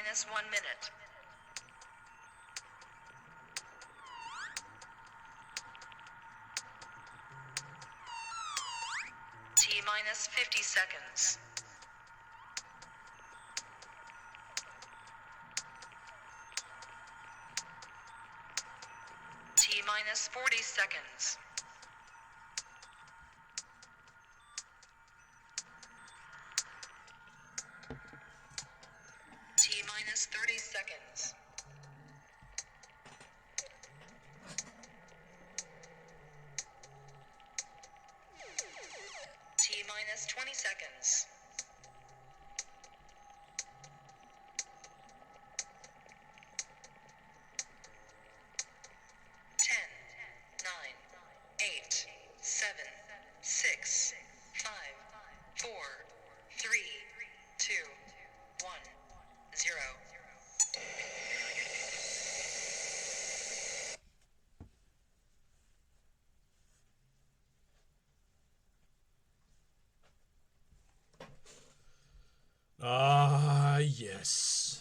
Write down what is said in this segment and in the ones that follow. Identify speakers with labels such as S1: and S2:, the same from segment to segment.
S1: minus 1 minute. T minus 50 seconds. T minus 40 seconds. T minus 30 seconds. T minus 20 seconds. Ten, 9, 8, 7, 6, 5, 4, 3, 2, 1, 0.
S2: Yes.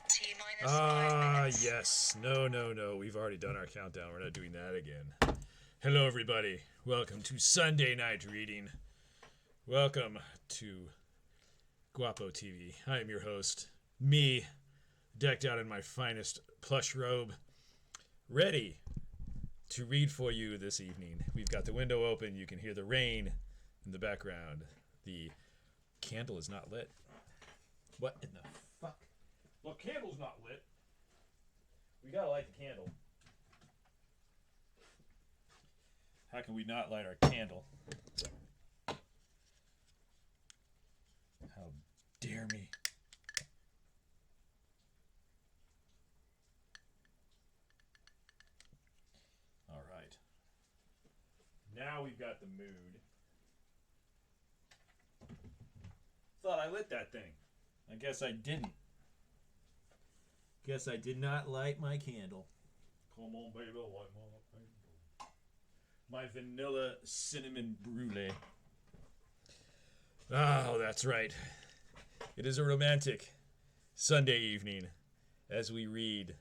S1: T minus 5 minutes.
S2: Yes. No. We've already done our countdown. We're not doing that again. Hello, everybody. Welcome to Sunday Night Reading. Welcome to Guapo TV. I am your host, me, decked out in my finest plush robe, ready to read for you this evening. We've got the window open. You can hear the rain in the background. The candle is not lit. What in the fuck? Well, candle's not lit. We gotta light the candle. How can we not light our candle? How dare me? All right. Now we've got the mood. Thought I lit that thing. I guess I didn't. Guess I did not light my candle. Come on, baby, light my candle. My vanilla cinnamon brulee. Oh, that's right. It is a romantic Sunday evening as we read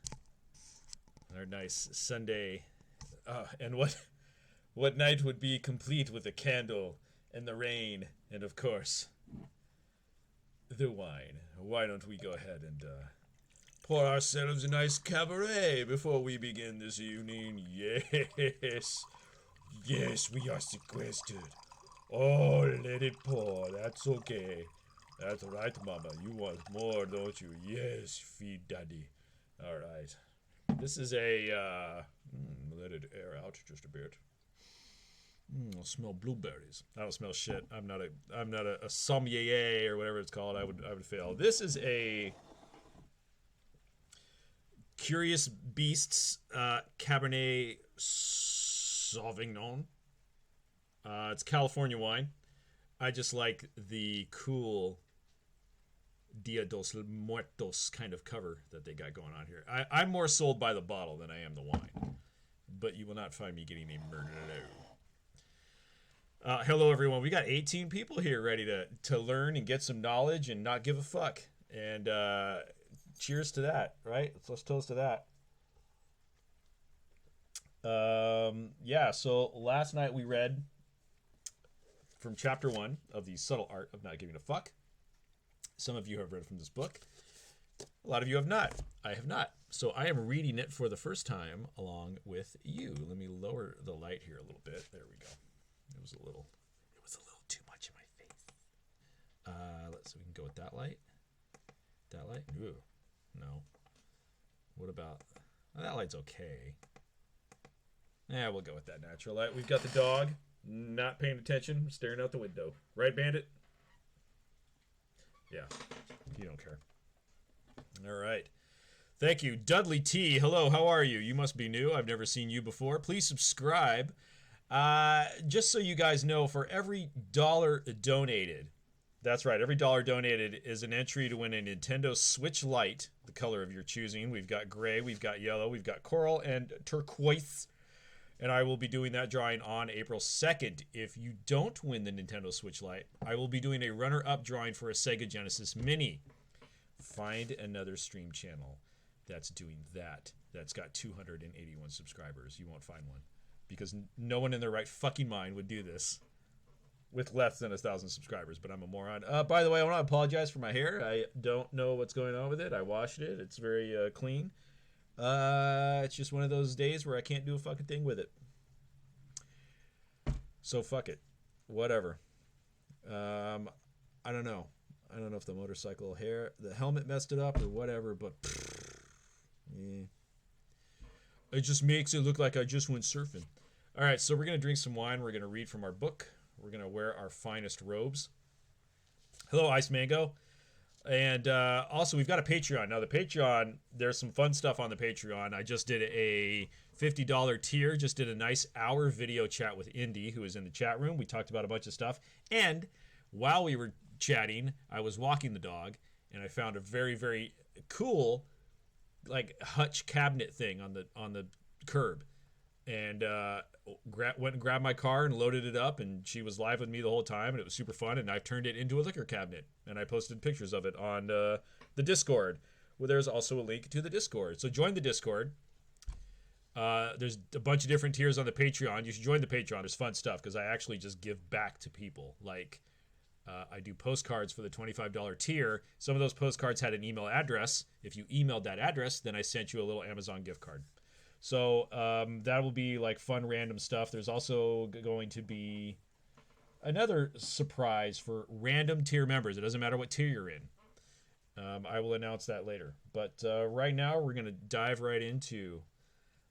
S2: our nice Sunday. And what night would be complete with a candle and the rain and, of course, the wine. Why don't we go ahead and pour ourselves a nice cabaret before we begin this evening? Yes, we are sequestered. Oh, let it pour. That's okay. That's right, Mama. You want more, don't you? Yes, feed Daddy. All right. This is a let it air out just a bit. I smell blueberries. I don't smell shit. I'm not a sommelier or whatever it's called. I would fail. This is a Curious Beasts Cabernet Sauvignon. It's California wine. I just like the cool Dia dos Muertos kind of cover that they got going on here. I'm more sold by the bottle than I am the wine. But you will not find me getting a Merlot. Hello, everyone. We got 18 people here ready to learn and get some knowledge and not give a fuck. And cheers to that, right? Let's toast to that. Yeah, so last night we read from chapter 1 of The Subtle Art of Not Giving a Fuck. Some of you have read from this book. A lot of you have not. I have not. So I am reading it for the first time along with you. Let me lower the light here a little bit. There we go. It was a little too much in my face. Let's see, we can go with that light. That light? Ooh, no. What about, that light's okay. Yeah, we'll go with that natural light. We've got the dog, not paying attention, staring out the window. Right, Bandit? Yeah, you don't care. All right. Thank you. Dudley T, hello, how are you? You must be new. I've never seen you before. Please subscribe. Just so you guys know, for every dollar donated, that's right, every dollar donated is an entry to win a Nintendo Switch Lite, the color of your choosing. We've got gray, we've got yellow, we've got coral, and turquoise. And I will be doing that drawing on April 2nd. If you don't win the Nintendo Switch Lite, I will be doing a runner-up drawing for a Sega Genesis Mini. find another stream channel that's doing that. That's got 281 subscribers. You won't find one because no one in their right fucking mind would do this with less than 1,000 subscribers. But I'm a moron. By the way, I want to apologize for my hair. I don't know what's going on with it. I washed it. It's very clean. It's just one of those days where I can't do a fucking thing with it. So fuck it. Whatever. I don't know. I don't know if the motorcycle the helmet messed it up or whatever, but yeah. It just makes it look like I just went surfing. All right, so we're going to drink some wine. We're going to read from our book. We're going to wear our finest robes. Hello, Ice Mango. And also, we've got a Patreon. Now, the Patreon, there's some fun stuff on the Patreon. I just did a $50 tier, just did a nice hour video chat with Indy, who is in the chat room. We talked about a bunch of stuff. And while we were chatting, I was walking the dog, and I found a very, very cool, like, hutch cabinet thing on the curb. And went and grabbed my car and loaded it up, and she was live with me the whole time, and it was super fun, and I've turned it into a liquor cabinet, and I posted pictures of it on the Discord, where there's also a link to the Discord. So join the Discord. There's a bunch of different tiers on the Patreon. You should join the Patreon. There's fun stuff, because I actually just give back to people. Like, I do postcards for the $25 tier. Some of those postcards had an email address. If you emailed that address, then I sent you a little Amazon gift card. So that will be like fun random stuff. There's also going to be another surprise for random tier members. It doesn't matter what tier you're in. I will announce that later. But right now we're going to dive right into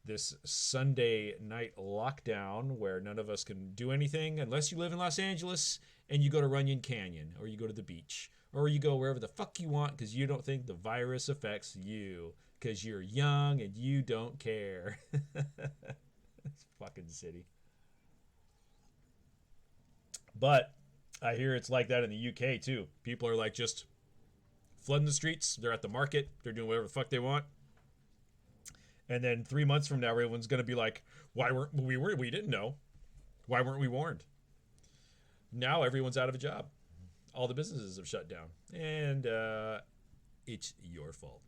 S2: this Sunday night lockdown where none of us can do anything unless you live in Los Angeles and you go to Runyon Canyon or you go to the beach or you go wherever the fuck you want because you don't think the virus affects you. Because you're young and you don't care. It's fucking city. But I hear it's like that in the UK too. People are like just flooding the streets. They're at the market. They're doing whatever the fuck they want. And then 3 months from now, everyone's going to be like, why weren't we didn't know. Why weren't we warned? Now everyone's out of a job. All the businesses have shut down. And it's your fault.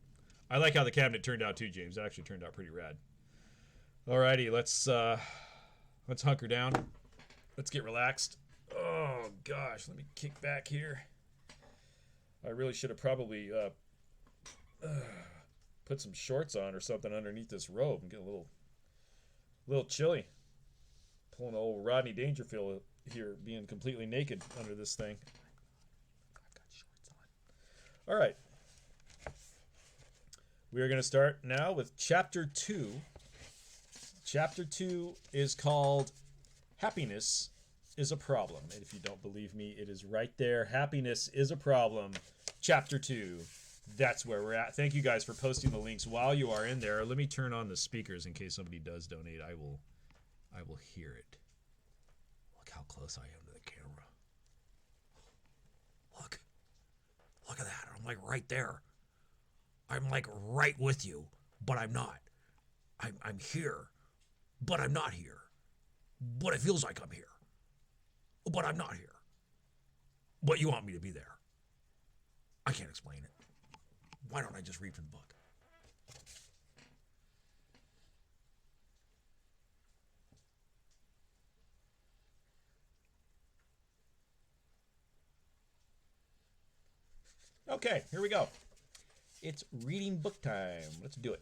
S2: I like how the cabinet turned out too, James. It actually turned out pretty rad. Alrighty, let's hunker down. Let's get relaxed. Oh gosh, let me kick back here. I really should have probably put some shorts on or something underneath this robe and get a little chilly. Pulling an old Rodney Dangerfield here, being completely naked under this thing. I've got shorts on. All right. We are going to start now with Chapter 2. Chapter 2 is called Happiness is a Problem. And if you don't believe me, it is right there. Happiness is a Problem. Chapter 2. That's where we're at. Thank you guys for posting the links while you are in there. Let me turn on the speakers in case somebody does donate. I will hear it. Look how close I am to the camera. Look at that. I'm like right there. I'm like right with you, but I'm not. I'm here, but I'm not here. But it feels like I'm here, but I'm not here. But you want me to be there. I can't explain it. Why don't I just read from the book? Okay, here we go. It's reading book time. Let's do it.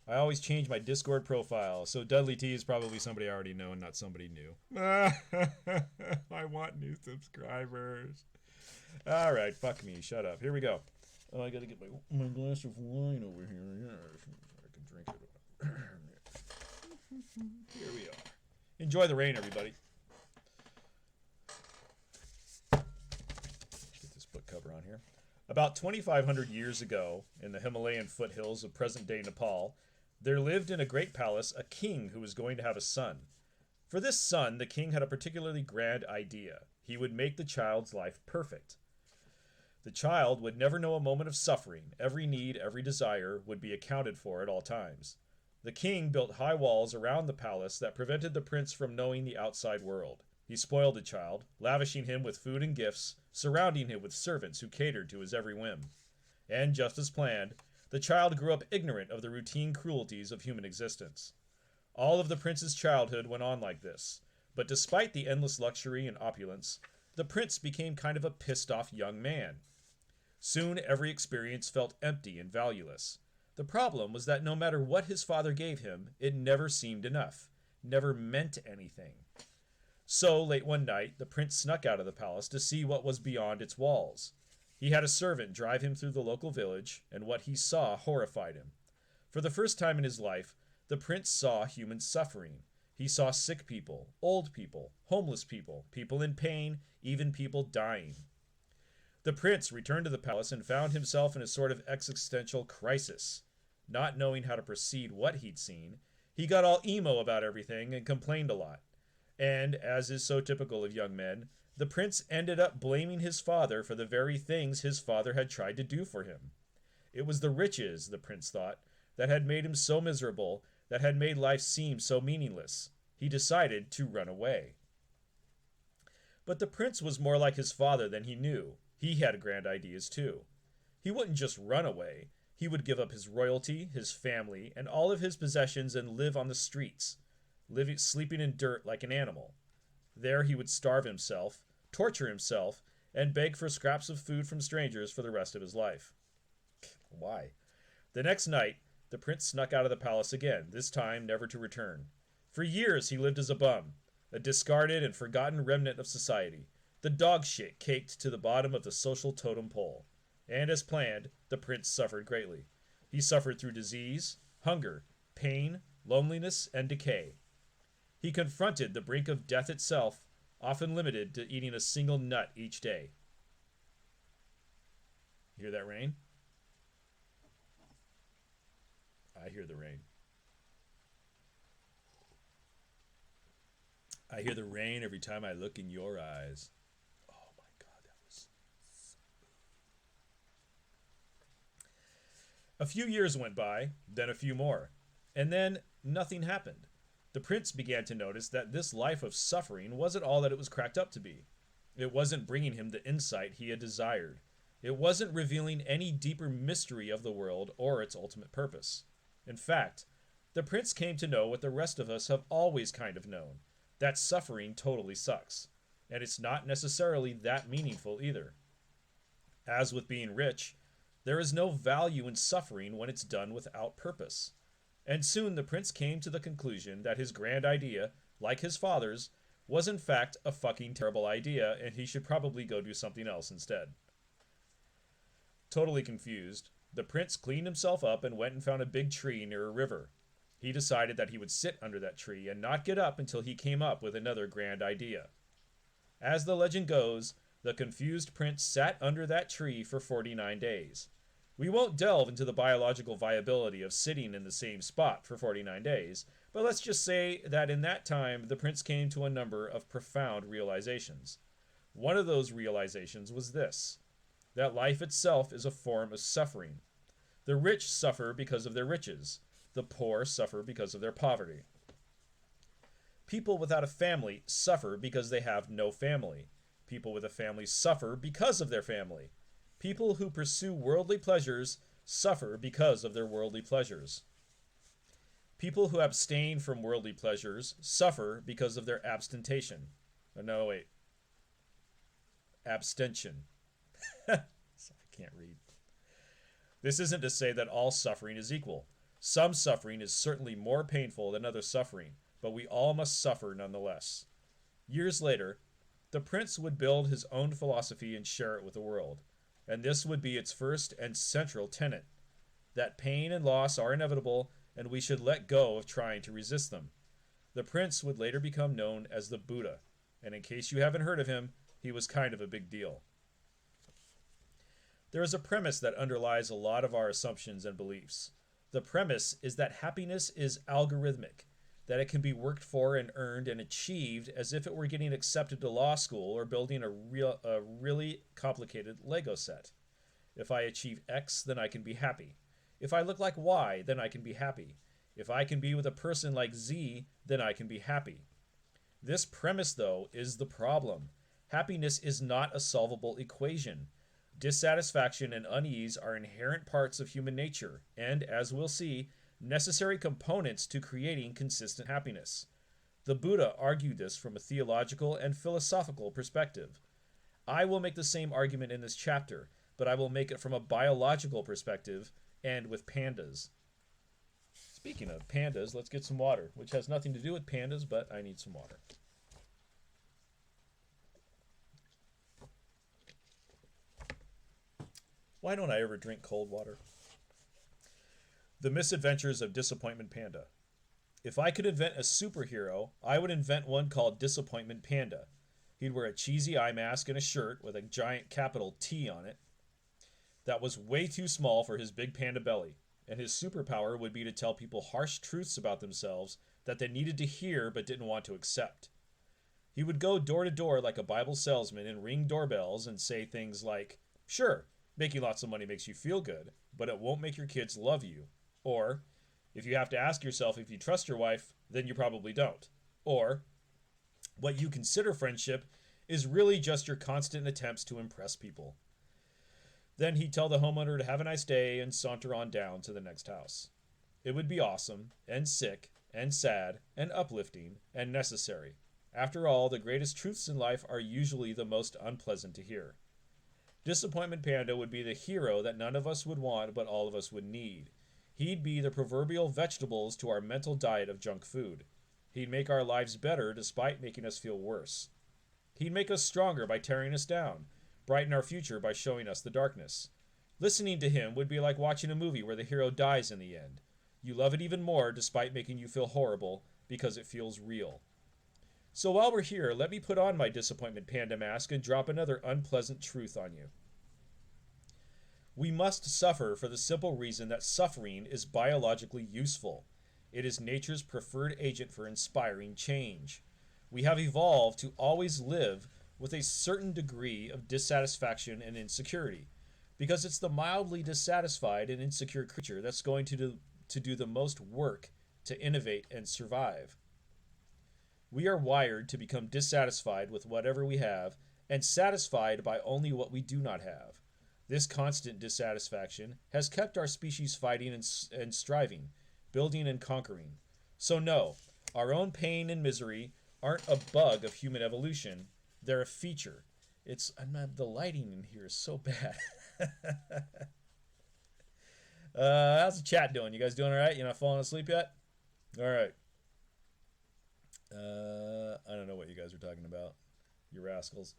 S2: I always change my Discord profile, so Dudley T is probably somebody I already know and not somebody new. I want new subscribers. All right, fuck me. Shut up. Here we go. Oh, I gotta get my glass of wine over here. Yeah, I can drink it. Here we are. Enjoy the rain, everybody. Get this book cover on here. About 2,500 years ago, in the Himalayan foothills of present-day Nepal, there lived in a great palace a king who was going to have a son. For this son, the king had a particularly grand idea. He would make the child's life perfect. The child would never know a moment of suffering. Every need, every desire would be accounted for at all times. The king built high walls around the palace that prevented the prince from knowing the outside world. He spoiled the child, lavishing him with food and gifts, surrounding him with servants who catered to his every whim. And just as planned, the child grew up ignorant of the routine cruelties of human existence. All of the prince's childhood went on like this, but despite the endless luxury and opulence, the prince became kind of a pissed-off young man. Soon every experience felt empty and valueless. The problem was that no matter what his father gave him, it never seemed enough, never meant anything. So, late one night, the prince snuck out of the palace to see what was beyond its walls. He had a servant drive him through the local village, and what he saw horrified him. For the first time in his life, the prince saw human suffering. He saw sick people, old people, homeless people, people in pain, even people dying. The prince returned to the palace and found himself in a sort of existential crisis. Not knowing how to proceed what he'd seen, he got all emo about everything and complained a lot. And, as is so typical of young men, the prince ended up blaming his father for the very things his father had tried to do for him. It was the riches, the prince thought, that had made him so miserable, that had made life seem so meaningless. He decided to run away. But the prince was more like his father than he knew. He had grand ideas too. He wouldn't just run away. He would give up his royalty, his family, and all of his possessions and live on the streets, sleeping in dirt like an animal. There he would starve himself, torture himself, and beg for scraps of food from strangers for the rest of his life. Why? The next night, the prince snuck out of the palace again, this time never to return. For years he lived as a bum, a discarded and forgotten remnant of society, the dog shit caked to the bottom of the social totem pole. And as planned, the prince suffered greatly. He suffered through disease, hunger, pain, loneliness, and decay. He confronted the brink of death itself, often limited to eating a single nut each day. Hear that rain? I hear the rain. I hear the rain every time I look in your eyes. Oh my God, that was so... A few years went by, then a few more, and then nothing happened. The prince began to notice that this life of suffering wasn't all that it was cracked up to be. It wasn't bringing him the insight he had desired. It wasn't revealing any deeper mystery of the world or its ultimate purpose. In fact, the prince came to know what the rest of us have always kind of known, that suffering totally sucks, and it's not necessarily that meaningful either. As with being rich, there is no value in suffering when it's done without purpose. And soon the prince came to the conclusion that his grand idea, like his father's, was in fact a fucking terrible idea, and he should probably go do something else instead. Totally confused, the prince cleaned himself up and went and found a big tree near a river. He decided that he would sit under that tree and not get up until he came up with another grand idea. As the legend goes, the confused prince sat under that tree for 49 days. We won't delve into the biological viability of sitting in the same spot for 49 days, but let's just say that in that time the prince came to a number of profound realizations. One of those realizations was this: that life itself is a form of suffering. The rich suffer because of their riches. The poor suffer because of their poverty. People without a family suffer because they have no family. People with a family suffer because of their family. People who pursue worldly pleasures suffer because of their worldly pleasures. People who abstain from worldly pleasures suffer because of their abstention. Oh, no, wait. Abstention. I can't read. This isn't to say that all suffering is equal. Some suffering is certainly more painful than other suffering, but we all must suffer nonetheless. Years later, the prince would build his own philosophy and share it with the world, and this would be its first and central tenet: that pain and loss are inevitable, and we should let go of trying to resist them. The prince would later become known as the Buddha, and in case you haven't heard of him, he was kind of a big deal. There is a premise that underlies a lot of our assumptions and beliefs. The premise is that happiness is algorithmic, that it can be worked for and earned and achieved as if it were getting accepted to law school or building a really complicated Lego set. If I achieve X, then I can be happy. If I look like Y, then I can be happy. If I can be with a person like Z, then I can be happy. This premise, though, is the problem. Happiness is not a solvable equation. Dissatisfaction and unease are inherent parts of human nature, and, as we'll see, necessary components to creating consistent happiness. The Buddha argued this from a theological and philosophical perspective. I will make the same argument in this chapter, but I will make it from a biological perspective and with pandas. Speaking of pandas, let's get some water, which has nothing to do with pandas, but I need some water. Why don't I ever drink cold water? The Misadventures of Disappointment Panda. If I could invent a superhero, I would invent one called Disappointment Panda. He'd wear a cheesy eye mask and a shirt with a giant capital T on it that was way too small for his big panda belly, and his superpower would be to tell people harsh truths about themselves that they needed to hear but didn't want to accept. He would go door to door like a Bible salesman and ring doorbells and say things like, "Sure, making lots of money makes you feel good, but it won't make your kids love you." Or, "If you have to ask yourself if you trust your wife, then you probably don't." Or, "What you consider friendship is really just your constant attempts to impress people." Then he'd tell the homeowner to have a nice day and saunter on down to the next house. It would be awesome, and sick, and sad, and uplifting, and necessary. After all, the greatest truths in life are usually the most unpleasant to hear. Disappointment Panda would be the hero that none of us would want but all of us would need. He'd be the proverbial vegetables to our mental diet of junk food. He'd make our lives better despite making us feel worse. He'd make us stronger by tearing us down, brighten our future by showing us the darkness. Listening to him would be like watching a movie where the hero dies in the end. You love it even more despite making you feel horrible because it feels real. So while we're here, let me put on my Disappointment Panda mask and drop another unpleasant truth on you. We must suffer for the simple reason that suffering is biologically useful. It is nature's preferred agent for inspiring change. We have evolved to always live with a certain degree of dissatisfaction and insecurity, because it's the mildly dissatisfied and insecure creature that's going to do the most work to innovate and survive. We are wired to become dissatisfied with whatever we have and satisfied by only what we do not have. This constant dissatisfaction has kept our species fighting and striving, building and conquering. So no, our own pain and misery aren't a bug of human evolution, they're a feature. The lighting in here is so bad. How's the chat doing? You guys doing all right? You not falling asleep yet? All right. I don't know what you guys are talking about, you rascals.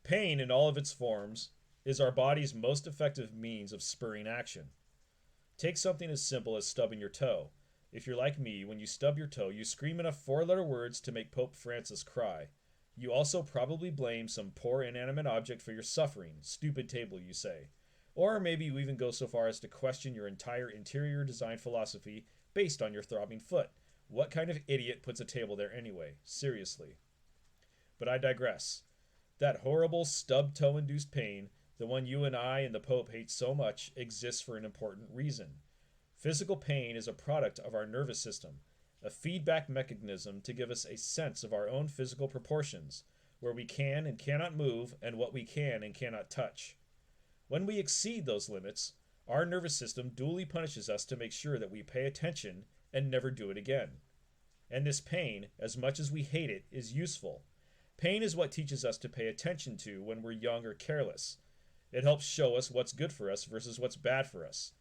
S2: Pain in all of its forms is our body's most effective means of spurring action. Take something as simple as stubbing your toe. If you're like me, when you stub your toe, you scream enough four-letter words to make Pope Francis cry. You also probably blame some poor inanimate object for your suffering. Stupid table, you say. Or maybe you even go so far as to question your entire interior design philosophy based on your throbbing foot. What kind of idiot puts a table there anyway? Seriously. But I digress. That horrible stub-toe-induced pain, the one you and I and the Pope hate so much, exists for an important reason. Physical pain is a product of our nervous system, a feedback mechanism to give us a sense of our own physical proportions, where we can and cannot move and what we can and cannot touch. When we exceed those limits, our nervous system duly punishes us to make sure that we pay attention and never do it again. And this pain, as much as we hate it, is useful. Pain is what teaches us to pay attention to when we're young or careless. It helps show us what's good for us versus what's bad for us.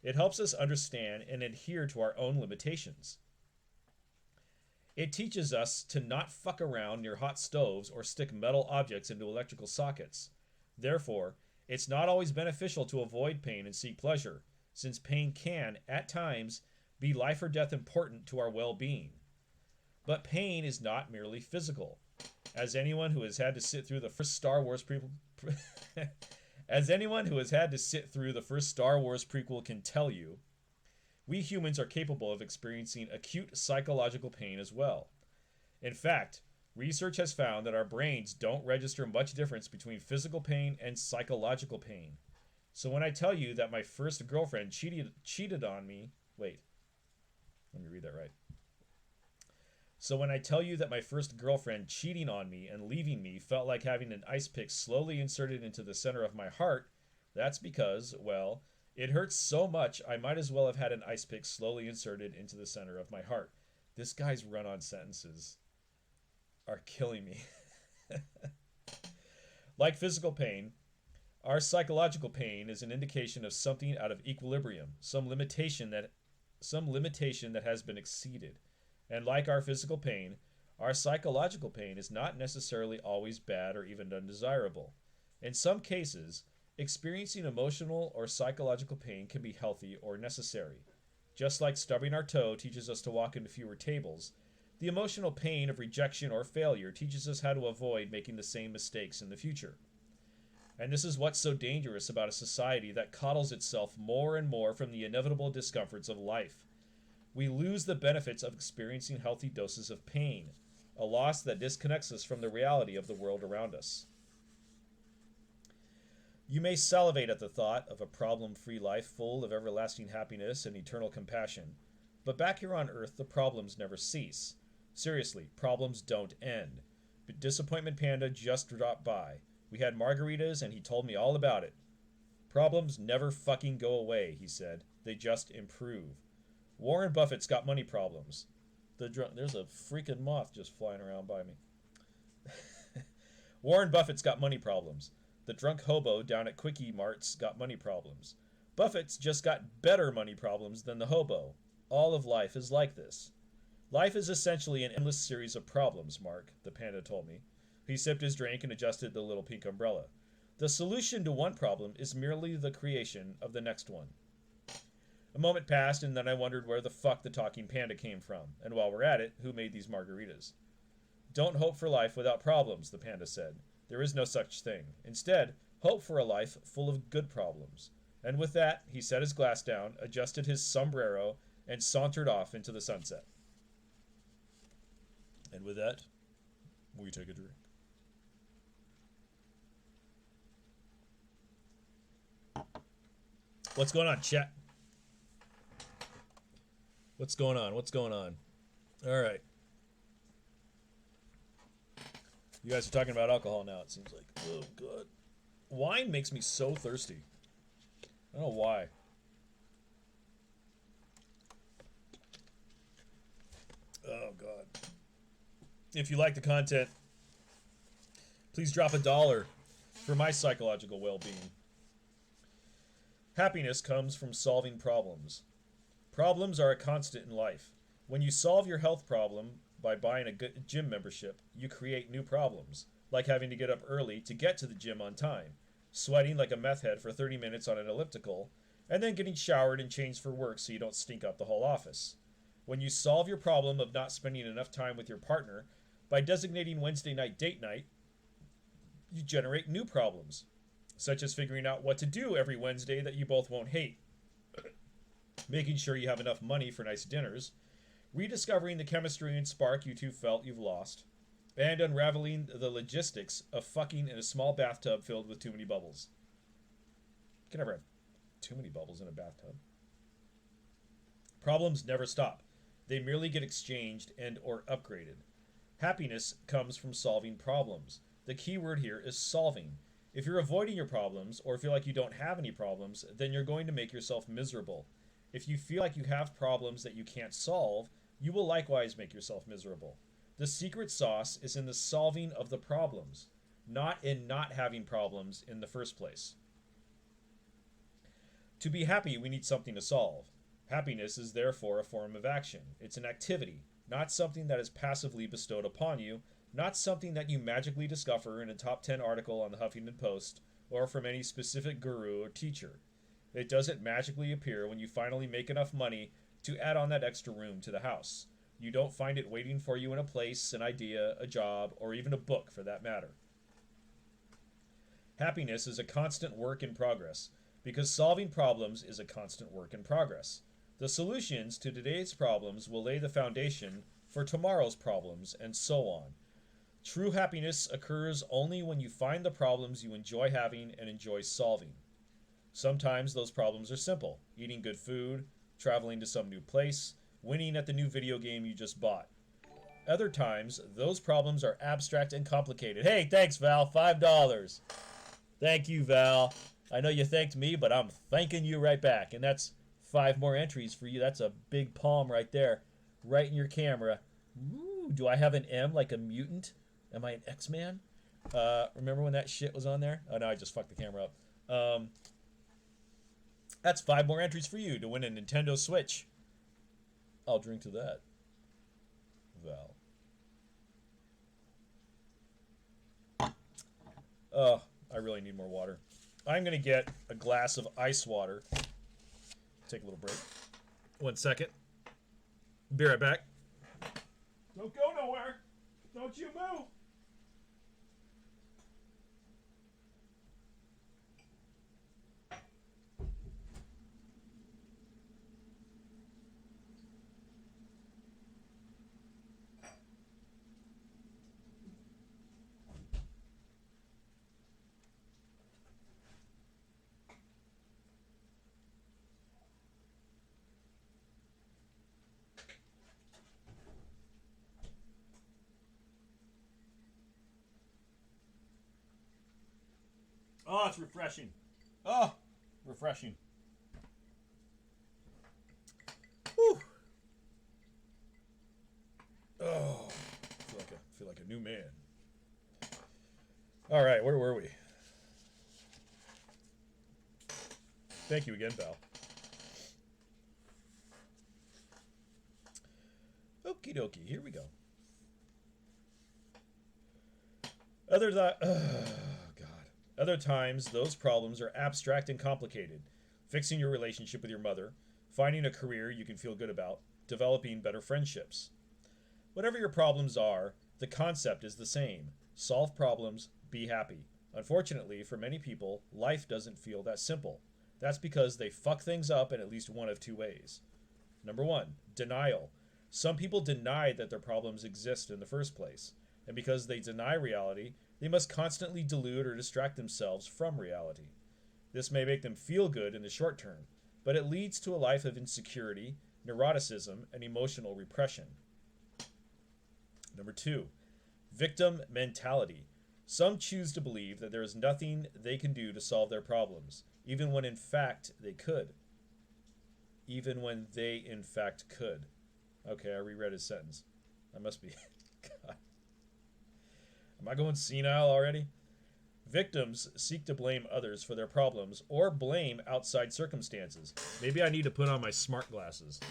S2: It helps us understand and adhere to our own limitations. It teaches us to not fuck around near hot stoves or stick metal objects into electrical sockets. Therefore, it's not always beneficial to avoid pain and seek pleasure, since pain can, at times, be life or death important to our well-being. But pain is not merely physical. As anyone who has had to sit through the first Star Wars prequel can tell you, we humans are capable of experiencing acute psychological pain as well. In fact, research has found that our brains don't register much difference between physical pain and psychological pain. So when I tell you that my first girlfriend cheated on me, wait, let me read that right. So when I tell you that my first girlfriend cheating on me and leaving me felt like having an ice pick slowly inserted into the center of my heart, that's because, well, it hurts so much I might as well have had an ice pick slowly inserted into the center of my heart. This guy's run-on sentences are killing me. Like physical pain, our psychological pain is an indication of something out of equilibrium, some limitation that has been exceeded. And like our physical pain, our psychological pain is not necessarily always bad or even undesirable. In some cases, experiencing emotional or psychological pain can be healthy or necessary. Just like stubbing our toe teaches us to walk into fewer tables, the emotional pain of rejection or failure teaches us how to avoid making the same mistakes in the future. And this is what's so dangerous about a society that coddles itself more and more from the inevitable discomforts of life. We lose the benefits of experiencing healthy doses of pain, a loss that disconnects us from the reality of the world around us. You may salivate at the thought of a problem-free life full of everlasting happiness and eternal compassion, but back here on Earth, the problems never cease. Seriously, problems don't end. But Disappointment Panda just dropped by. We had margaritas and he told me all about it. Problems never fucking go away, he said. They just improve. Warren Buffett's got money problems. There's a freaking moth just flying around by me. Warren Buffett's got money problems. The drunk hobo down at Quickie Mart's got money problems. Buffett's just got better money problems than the hobo. All of life is like this. Life is essentially an endless series of problems, Mark, the panda told me. He sipped his drink and adjusted the little pink umbrella. The solution to one problem is merely the creation of the next one. A moment passed, and then I wondered where the fuck the talking panda came from, and while we're at it, who made these margaritas? Don't hope for life without problems, the panda said. There is no such thing. Instead, hope for a life full of good problems. And with that, he set his glass down, adjusted his sombrero, and sauntered off into the sunset. And with that, we take a drink. What's going on, chat? What's going on? What's going on? All right. You guys are talking about alcohol now, it seems like. Oh, God. Wine makes me so thirsty. I don't know why. Oh, God. If you like the content, please drop $1 for my psychological well-being. Happiness comes from solving problems. Problems are a constant in life. When you solve your health problem by buying a good gym membership, you create new problems, like having to get up early to get to the gym on time, sweating like a meth head for 30 minutes on an elliptical, and then getting showered and changed for work so you don't stink up the whole office. When you solve your problem of not spending enough time with your partner by designating Wednesday night date night, you generate new problems, such as figuring out what to do every Wednesday that you both won't hate, making sure you have enough money for nice dinners, rediscovering the chemistry and spark you two felt you've lost, and unraveling the logistics of fucking in a small bathtub filled with too many bubbles. You can never have too many bubbles in a bathtub. Problems never stop. They merely get exchanged and or upgraded. Happiness comes from solving problems. The key word here is solving. If you're avoiding your problems or feel like you don't have any problems, then you're going to make yourself miserable. If you feel like you have problems that you can't solve, you will likewise make yourself miserable. The secret sauce is in the solving of the problems, not in not having problems in the first place. To be happy, we need something to solve. Happiness is therefore a form of action. It's an activity, not something that is passively bestowed upon you, not something that you magically discover in a top 10 article on the Huffington Post or from any specific guru or teacher. It doesn't magically appear when you finally make enough money to add on that extra room to the house. You don't find it waiting for you in a place, an idea, a job, or even a book for that matter. Happiness is a constant work in progress, because solving problems is a constant work in progress. The solutions to today's problems will lay the foundation for tomorrow's problems, and so on. True happiness occurs only when you find the problems you enjoy having and enjoy solving. Sometimes those problems are simple: eating good food, traveling to some new place, winning at the new video game you just bought. Other times, those problems are abstract and complicated. Hey, thanks, Val. $5. Thank you, Val. I know you thanked me, but I'm thanking you right back. And that's 5 more entries for you. That's a big palm right there, right in your camera. Ooh, do I have an M like a mutant? Am I an X-Man? Remember when that shit was on there? Oh, no, I just fucked the camera up. That's 5 more entries for you to win a Nintendo Switch. I'll drink to that, Val. Oh, I really need more water. I'm going to get a glass of ice water. Take a little break. 1 second. Be right back. Don't go nowhere. Don't you move. Oh, it's refreshing. Oh, refreshing. Whew. Oh, I feel like a new man. All right, where were we? Thank you again, Val. Okie dokie, here we go. Other times, those problems are abstract and complicated. Fixing your relationship with your mother, finding a career you can feel good about, developing better friendships. Whatever your problems are, the concept is the same. Solve problems, be happy. Unfortunately, for many people, life doesn't feel that simple. That's because they fuck things up in at least one of 2 ways. Number 1, denial. Some people deny that their problems exist in the first place, and because they deny reality, they must constantly delude or distract themselves from reality. This may make them feel good in the short term, but it leads to a life of insecurity, neuroticism, and emotional repression. Number 2, victim mentality. Some choose to believe that there is nothing they can do to solve their problems, even when in fact they could. Even when they in fact could. Okay, I reread his sentence. I must be... God. Am I going senile already? Victims seek to blame others for their problems or blame outside circumstances. Maybe I need to put on my smart glasses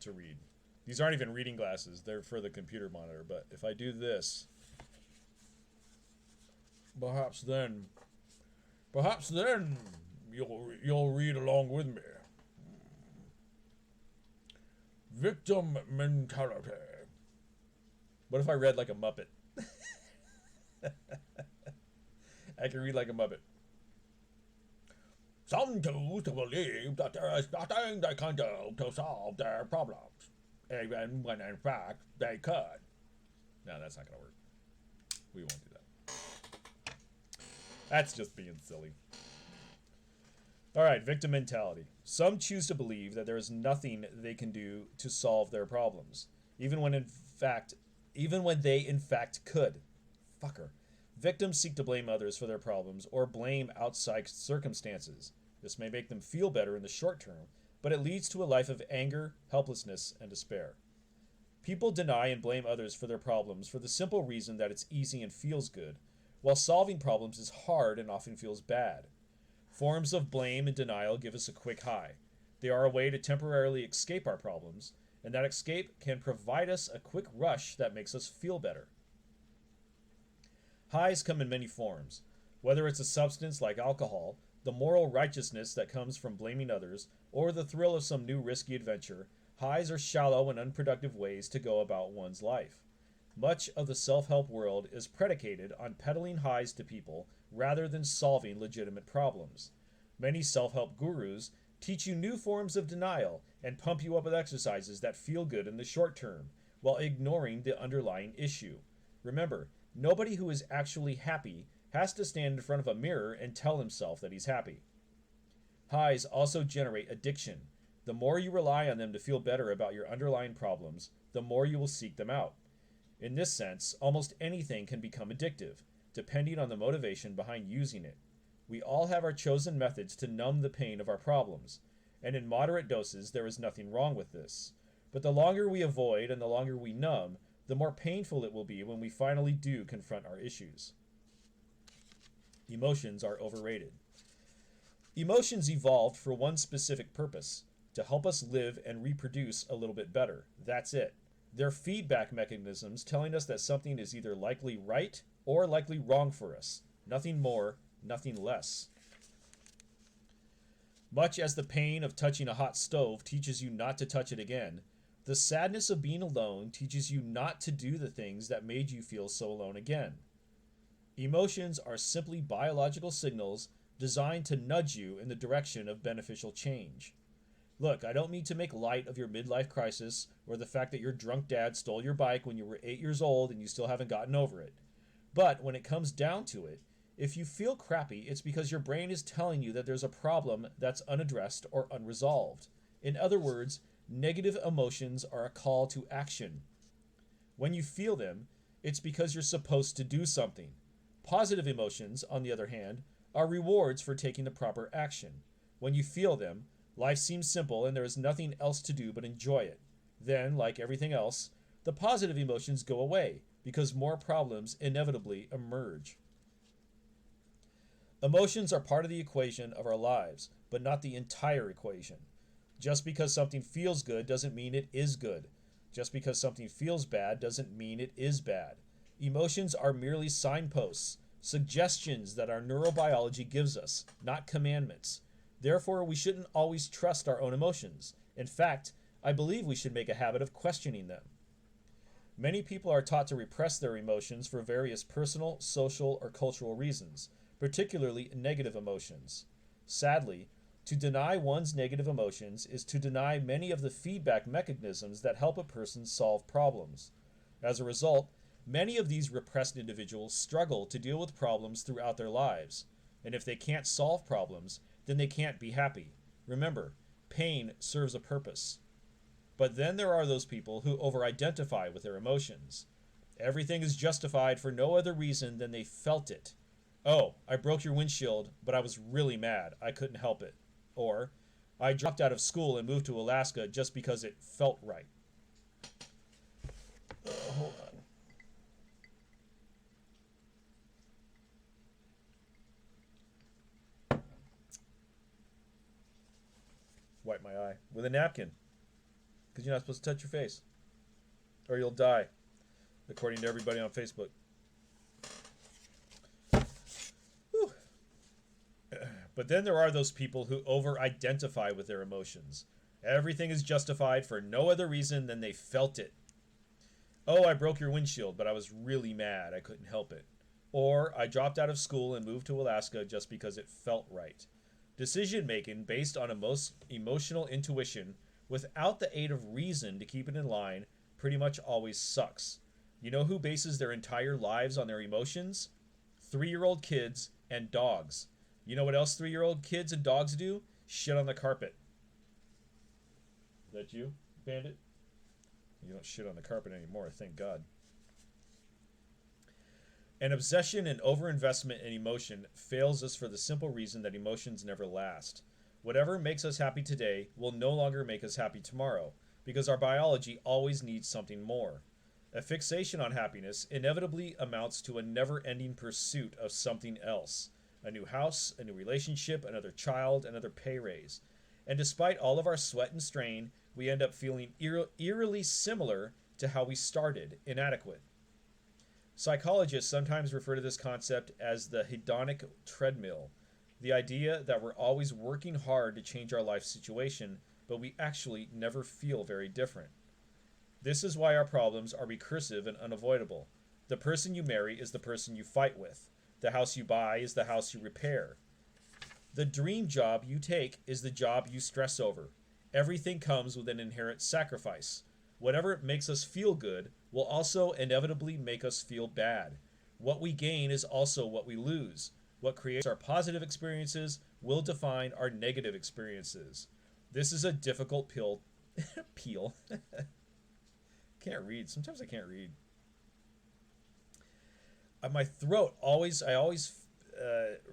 S2: to read. These aren't even reading glasses. They're for the computer monitor. But if I do this, perhaps then you'll read along with me. Victim mentality. What if I read like a Muppet? I can read like a Muppet. Some choose to believe that there is nothing they can do to solve their problems, even when in fact they could. No, that's not going to work. We won't do that. That's just being silly. All right, victim mentality. Some choose to believe that there is nothing they can do to solve their problems, even when they in fact could. Fucker. Victims seek to blame others for their problems or blame outside circumstances. This may make them feel better in the short term, but it leads to a life of anger, helplessness, and despair. People deny and blame others for their problems for the simple reason that it's easy and feels good, while solving problems is hard and often feels bad. Forms of blame and denial give us a quick high. They are a way to temporarily escape our problems, and that escape can provide us a quick rush that makes us feel better. Highs come in many forms. Whether it's a substance like alcohol, the moral righteousness that comes from blaming others, or the thrill of some new risky adventure, highs are shallow and unproductive ways to go about one's life. Much of the self-help world is predicated on peddling highs to people rather than solving legitimate problems. Many self-help gurus teach you new forms of denial and pump you up with exercises that feel good in the short term, while ignoring the underlying issue. Remember, nobody who is actually happy has to stand in front of a mirror and tell himself that he's happy. Highs also generate addiction. The more you rely on them to feel better about your underlying problems, the more you will seek them out. In this sense, almost anything can become addictive, depending on the motivation behind using it. We all have our chosen methods to numb the pain of our problems, and in moderate doses there is nothing wrong with this. But the longer we avoid and the longer we numb, the more painful it will be when we finally do confront our issues. Emotions are overrated. Emotions evolved for one specific purpose: to help us live and reproduce a little bit better. That's it. They're feedback mechanisms telling us that something is either likely right or likely wrong for us. Nothing more, nothing less. Much as the pain of touching a hot stove teaches you not to touch it again, the sadness of being alone teaches you not to do the things that made you feel so alone again. Emotions are simply biological signals designed to nudge you in the direction of beneficial change. Look, I don't mean to make light of your midlife crisis or the fact that your drunk dad stole your bike when you were 8 years old and you still haven't gotten over it. But when it comes down to it, if you feel crappy, it's because your brain is telling you that there's a problem that's unaddressed or unresolved. In other words, negative emotions are a call to action. When you feel them, it's because you're supposed to do something. Positive emotions, on the other hand, are rewards for taking the proper action. When you feel them, life seems simple and there is nothing else to do but enjoy it. Then, like everything else, the positive emotions go away because more problems inevitably emerge. Emotions are part of the equation of our lives, but not the entire equation. Just because something feels good doesn't mean it is good. Just because something feels bad doesn't mean it is bad. Emotions are merely signposts, suggestions that our neurobiology gives us, not commandments. Therefore, we shouldn't always trust our own emotions. In fact, I believe we should make a habit of questioning them. Many people are taught to repress their emotions for various personal, social, or cultural reasons, particularly negative emotions. Sadly, to deny one's negative emotions is to deny many of the feedback mechanisms that help a person solve problems. As a result, many of these repressed individuals struggle to deal with problems throughout their lives. And if they can't solve problems, then they can't be happy. Remember, pain serves a purpose. But then there are those people who over-identify with their emotions. Everything is justified for no other reason than they felt it. Oh, I broke your windshield, but I was really mad. I couldn't help it. Or, I dropped out of school and moved to Alaska just because it felt right. Hold on. Wipe my eye with a napkin, because you're not supposed to touch your face, or you'll die, according to everybody on Facebook. Whew. But then there are those people who over-identify with their emotions. Everything is justified for no other reason than they felt it. Oh, I broke your windshield, but I was really mad. I couldn't help it. Or, I dropped out of school and moved to Alaska just because it felt right. Decision making based on emotional intuition without the aid of reason to keep it in line pretty much always sucks. You know who bases their entire lives on their emotions? 3-year-old kids and dogs. You know what else 3-year-old kids and dogs do? Shit on the carpet. Is that you, Bandit? You don't shit on the carpet anymore, thank God. An obsession and overinvestment in emotion fails us for the simple reason that emotions never last. Whatever makes us happy today will no longer make us happy tomorrow, because our biology always needs something more. A fixation on happiness inevitably amounts to a never-ending pursuit of something else. A new house, a new relationship, another child, another pay raise. And despite all of our sweat and strain, we end up feeling eerily similar to how we started, inadequate. Psychologists sometimes refer to this concept as the hedonic treadmill, the idea that we're always working hard to change our life situation, but we actually never feel very different. This is why our problems are recursive and unavoidable. The person you marry is the person you fight with. The house you buy is the house you repair. The dream job you take is the job you stress over. Everything comes with an inherent sacrifice. Whatever makes us feel good will also inevitably make us feel bad. What we gain is also what we lose. What creates our positive experiences will define our negative experiences. This is a difficult peel. Can't read. Sometimes I can't read. my throat always,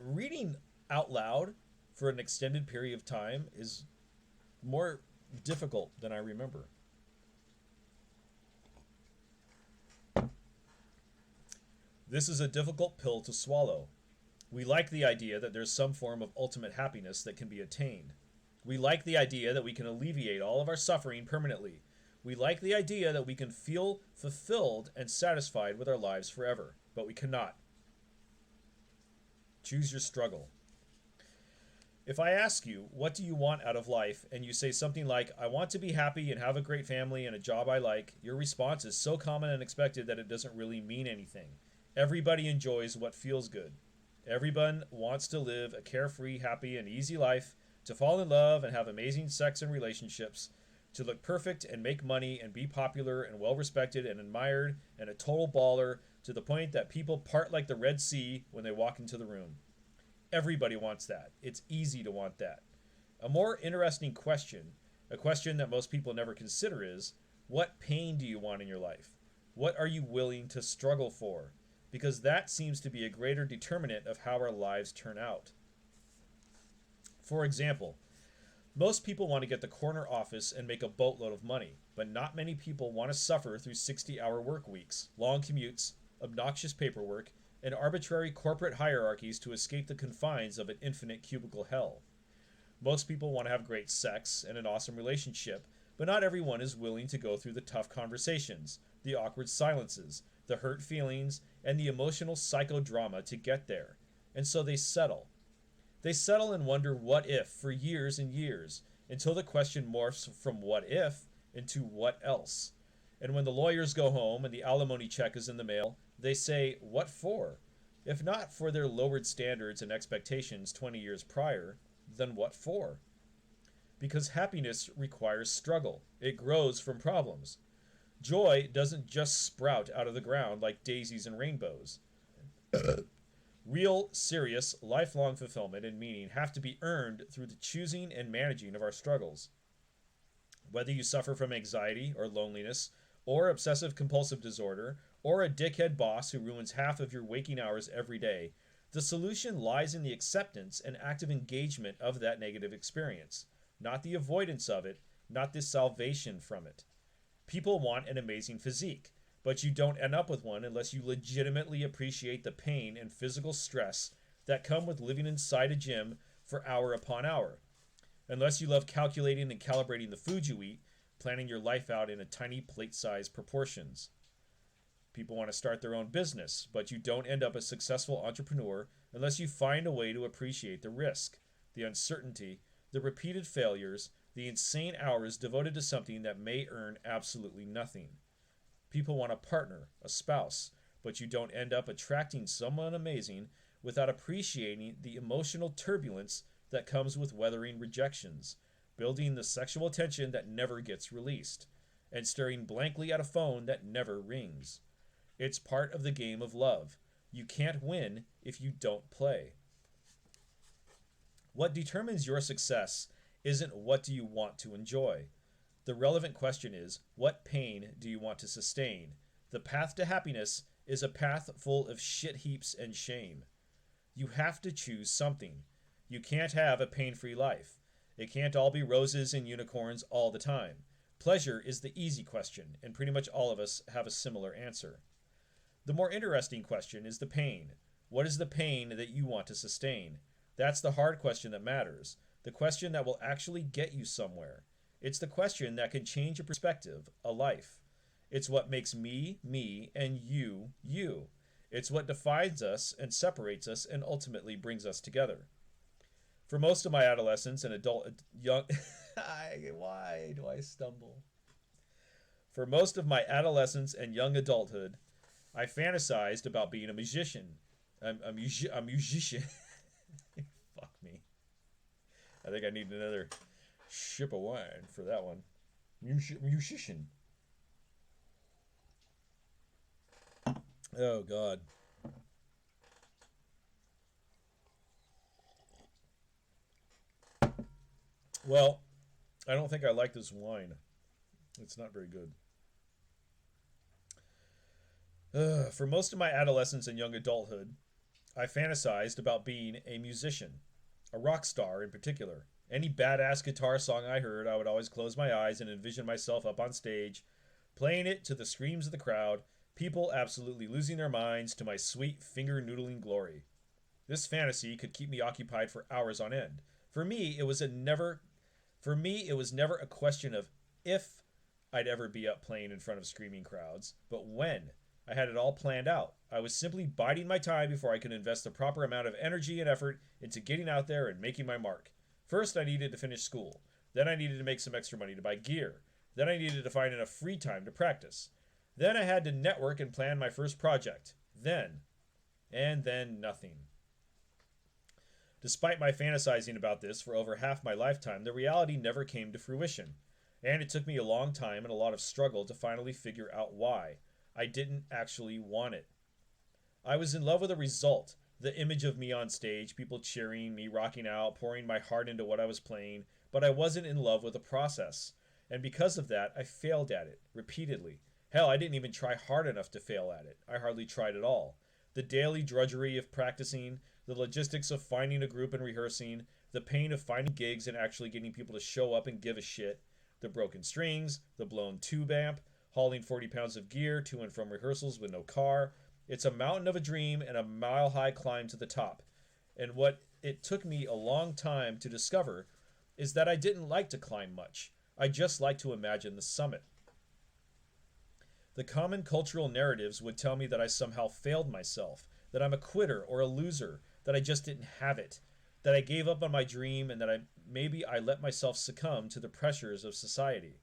S2: reading out loud for an extended period of time is more difficult than I remember. This is a difficult pill to swallow. We like the idea that there's some form of ultimate happiness that can be attained. We like the idea that we can alleviate all of our suffering permanently. We like the idea that we can feel fulfilled and satisfied with our lives forever, but we cannot. Choose your struggle. If I ask you, what do you want out of life, and you say something like, I want to be happy and have a great family and a job I like, your response is so common and expected that it doesn't really mean anything. Everybody enjoys what feels good. Everyone wants to live a carefree, happy, and easy life, to fall in love and have amazing sex and relationships, to look perfect and make money and be popular and well respected and admired and a total baller to the point that people part like the Red Sea when they walk into the room. Everybody wants that. It's easy to want that. A more interesting question, a question that most people never consider is, what pain do you want in your life? What are you willing to struggle for? Because that seems to be a greater determinant of how our lives turn out. For example, most people want to get the corner office and make a boatload of money, but not many people want to suffer through 60-hour work weeks, long commutes, obnoxious paperwork, and arbitrary corporate hierarchies to escape the confines of an infinite cubicle hell. Most people want to have great sex and an awesome relationship, but not everyone is willing to go through the tough conversations, the awkward silences, the hurt feelings, and the emotional psychodrama to get there. And so they settle. They settle and wonder what if for years and years, until the question morphs from what if into what else. And when the lawyers go home and the alimony check is in the mail, they say, what for? If not for their lowered standards and expectations 20 years prior, then what for? Because happiness requires struggle. It grows from problems. Joy doesn't just sprout out of the ground like daisies and rainbows. Real, serious, lifelong fulfillment and meaning have to be earned through the choosing and managing of our struggles. Whether you suffer from anxiety or loneliness, or obsessive compulsive disorder, or a dickhead boss who ruins half of your waking hours every day, the solution lies in the acceptance and active engagement of that negative experience, not the avoidance of it, not the salvation from it. People want an amazing physique, but you don't end up with one unless you legitimately appreciate the pain and physical stress that come with living inside a gym for hour upon hour. Unless you love calculating and calibrating the food you eat, planning your life out in a tiny plate-sized proportions. People want to start their own business, but you don't end up a successful entrepreneur unless you find a way to appreciate the risk, the uncertainty, the repeated failures, the insane hours devoted to something that may earn absolutely nothing. People want a partner, a spouse, but you don't end up attracting someone amazing without appreciating the emotional turbulence that comes with weathering rejections, building the sexual tension that never gets released, and staring blankly at a phone that never rings. It's part of the game of love. You can't win if you don't play. What determines your success isn't what do you want to enjoy. The relevant question is, what pain do you want to sustain? The path to happiness is a path full of shit heaps and shame. You have to choose something. You can't have a pain-free life. It can't all be roses and unicorns all the time. Pleasure is the easy question, and pretty much all of us have a similar answer. The more interesting question is the pain. What is the pain that you want to sustain? That's the hard question that matters, the question that will actually get you somewhere. It's the question that can change your perspective, a life. It's what makes me, me, and you, you. It's what defines us and separates us and ultimately brings us together. For most of my adolescence and young... Why do I stumble? For most of my adolescence and young adulthood, I fantasized about being a musician. A musician. Fuck me. I think I need another sip of wine for that one. Musician. Oh, God. Well, I don't think I like this wine. It's not very good. For most of my adolescence and young adulthood, I fantasized about being a musician, a rock star in particular. Any badass guitar song I heard, I would always close my eyes and envision myself up on stage, playing it to the screams of the crowd, people absolutely losing their minds to my sweet finger noodling glory. This fantasy could keep me occupied for hours on end. For me, it was never a question of if I'd ever be up playing in front of screaming crowds, but when. I had it all planned out. I was simply biding my time before I could invest the proper amount of energy and effort into getting out there and making my mark. First, I needed to finish school. Then I needed to make some extra money to buy gear. Then I needed to find enough free time to practice. Then I had to network and plan my first project. Then nothing. Despite my fantasizing about this for over half my lifetime, the reality never came to fruition. And it took me a long time and a lot of struggle to finally figure out why. I didn't actually want it. I was in love with the result, the image of me on stage, people cheering, me rocking out, pouring my heart into what I was playing, but I wasn't in love with the process. And because of that, I failed at it, repeatedly. Hell, I didn't even try hard enough to fail at it. I hardly tried at all. The daily drudgery of practicing, the logistics of finding a group and rehearsing, the pain of finding gigs and actually getting people to show up and give a shit, the broken strings, the blown tube amp, hauling 40 pounds of gear to and from rehearsals with no car. It's a mountain of a dream and a mile-high climb to the top. And what it took me a long time to discover is that I didn't like to climb much. I just liked to imagine the summit. The common cultural narratives would tell me that I somehow failed myself, that I'm a quitter or a loser, that I just didn't have it, that I gave up on my dream, and that maybe I let myself succumb to the pressures of society.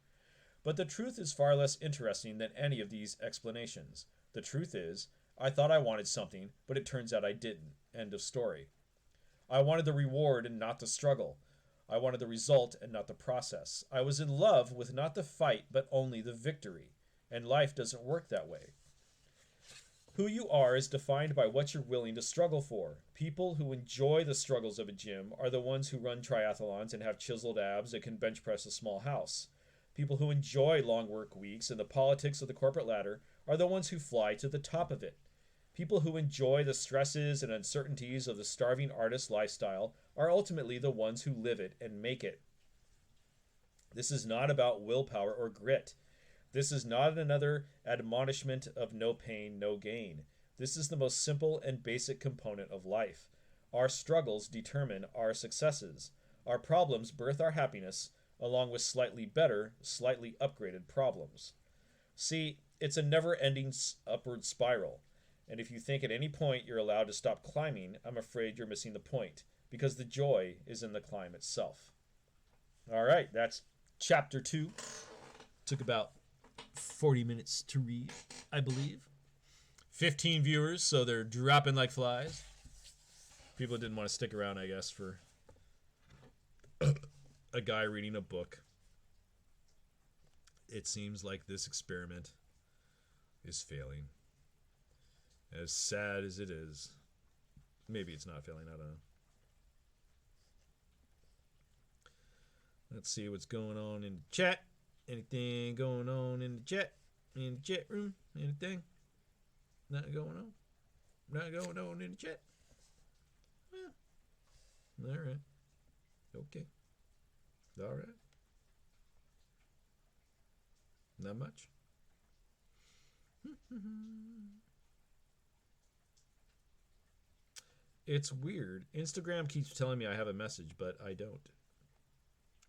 S2: But the truth is far less interesting than any of these explanations. The truth is, I thought I wanted something, but it turns out I didn't. End of story. I wanted the reward and not the struggle. I wanted the result and not the process. I was in love with not the fight, but only the victory. And life doesn't work that way. Who you are is defined by what you're willing to struggle for. People who enjoy the struggles of a gym are the ones who run triathlons and have chiseled abs that can bench press a small house. People who enjoy long work weeks and the politics of the corporate ladder are the ones who fly to the top of it. People who enjoy the stresses and uncertainties of the starving artist lifestyle are ultimately the ones who live it and make it. This is not about willpower or grit. This is not another admonishment of no pain, no gain. This is the most simple and basic component of life. Our struggles determine our successes. Our problems birth our happiness, along with slightly better, slightly upgraded problems. See, it's a never-ending upward spiral. And if you think at any point you're allowed to stop climbing, I'm afraid you're missing the point, because the joy is in the climb itself. All right, that's chapter 2. Took about 40 minutes to read, I believe. 15 viewers, so they're dropping like flies. People didn't want to stick around, I guess, for a guy reading a book. It seems like this experiment is failing. As sad as it is. Maybe it's not failing, I don't know. Let's see what's going on in the chat. Anything going on in the chat? In the chat room? Anything? Not going on? Not going on in the chat? Well, all right. Okay. All right. Not much. It's weird. Instagram keeps telling me I have a message, but I don't.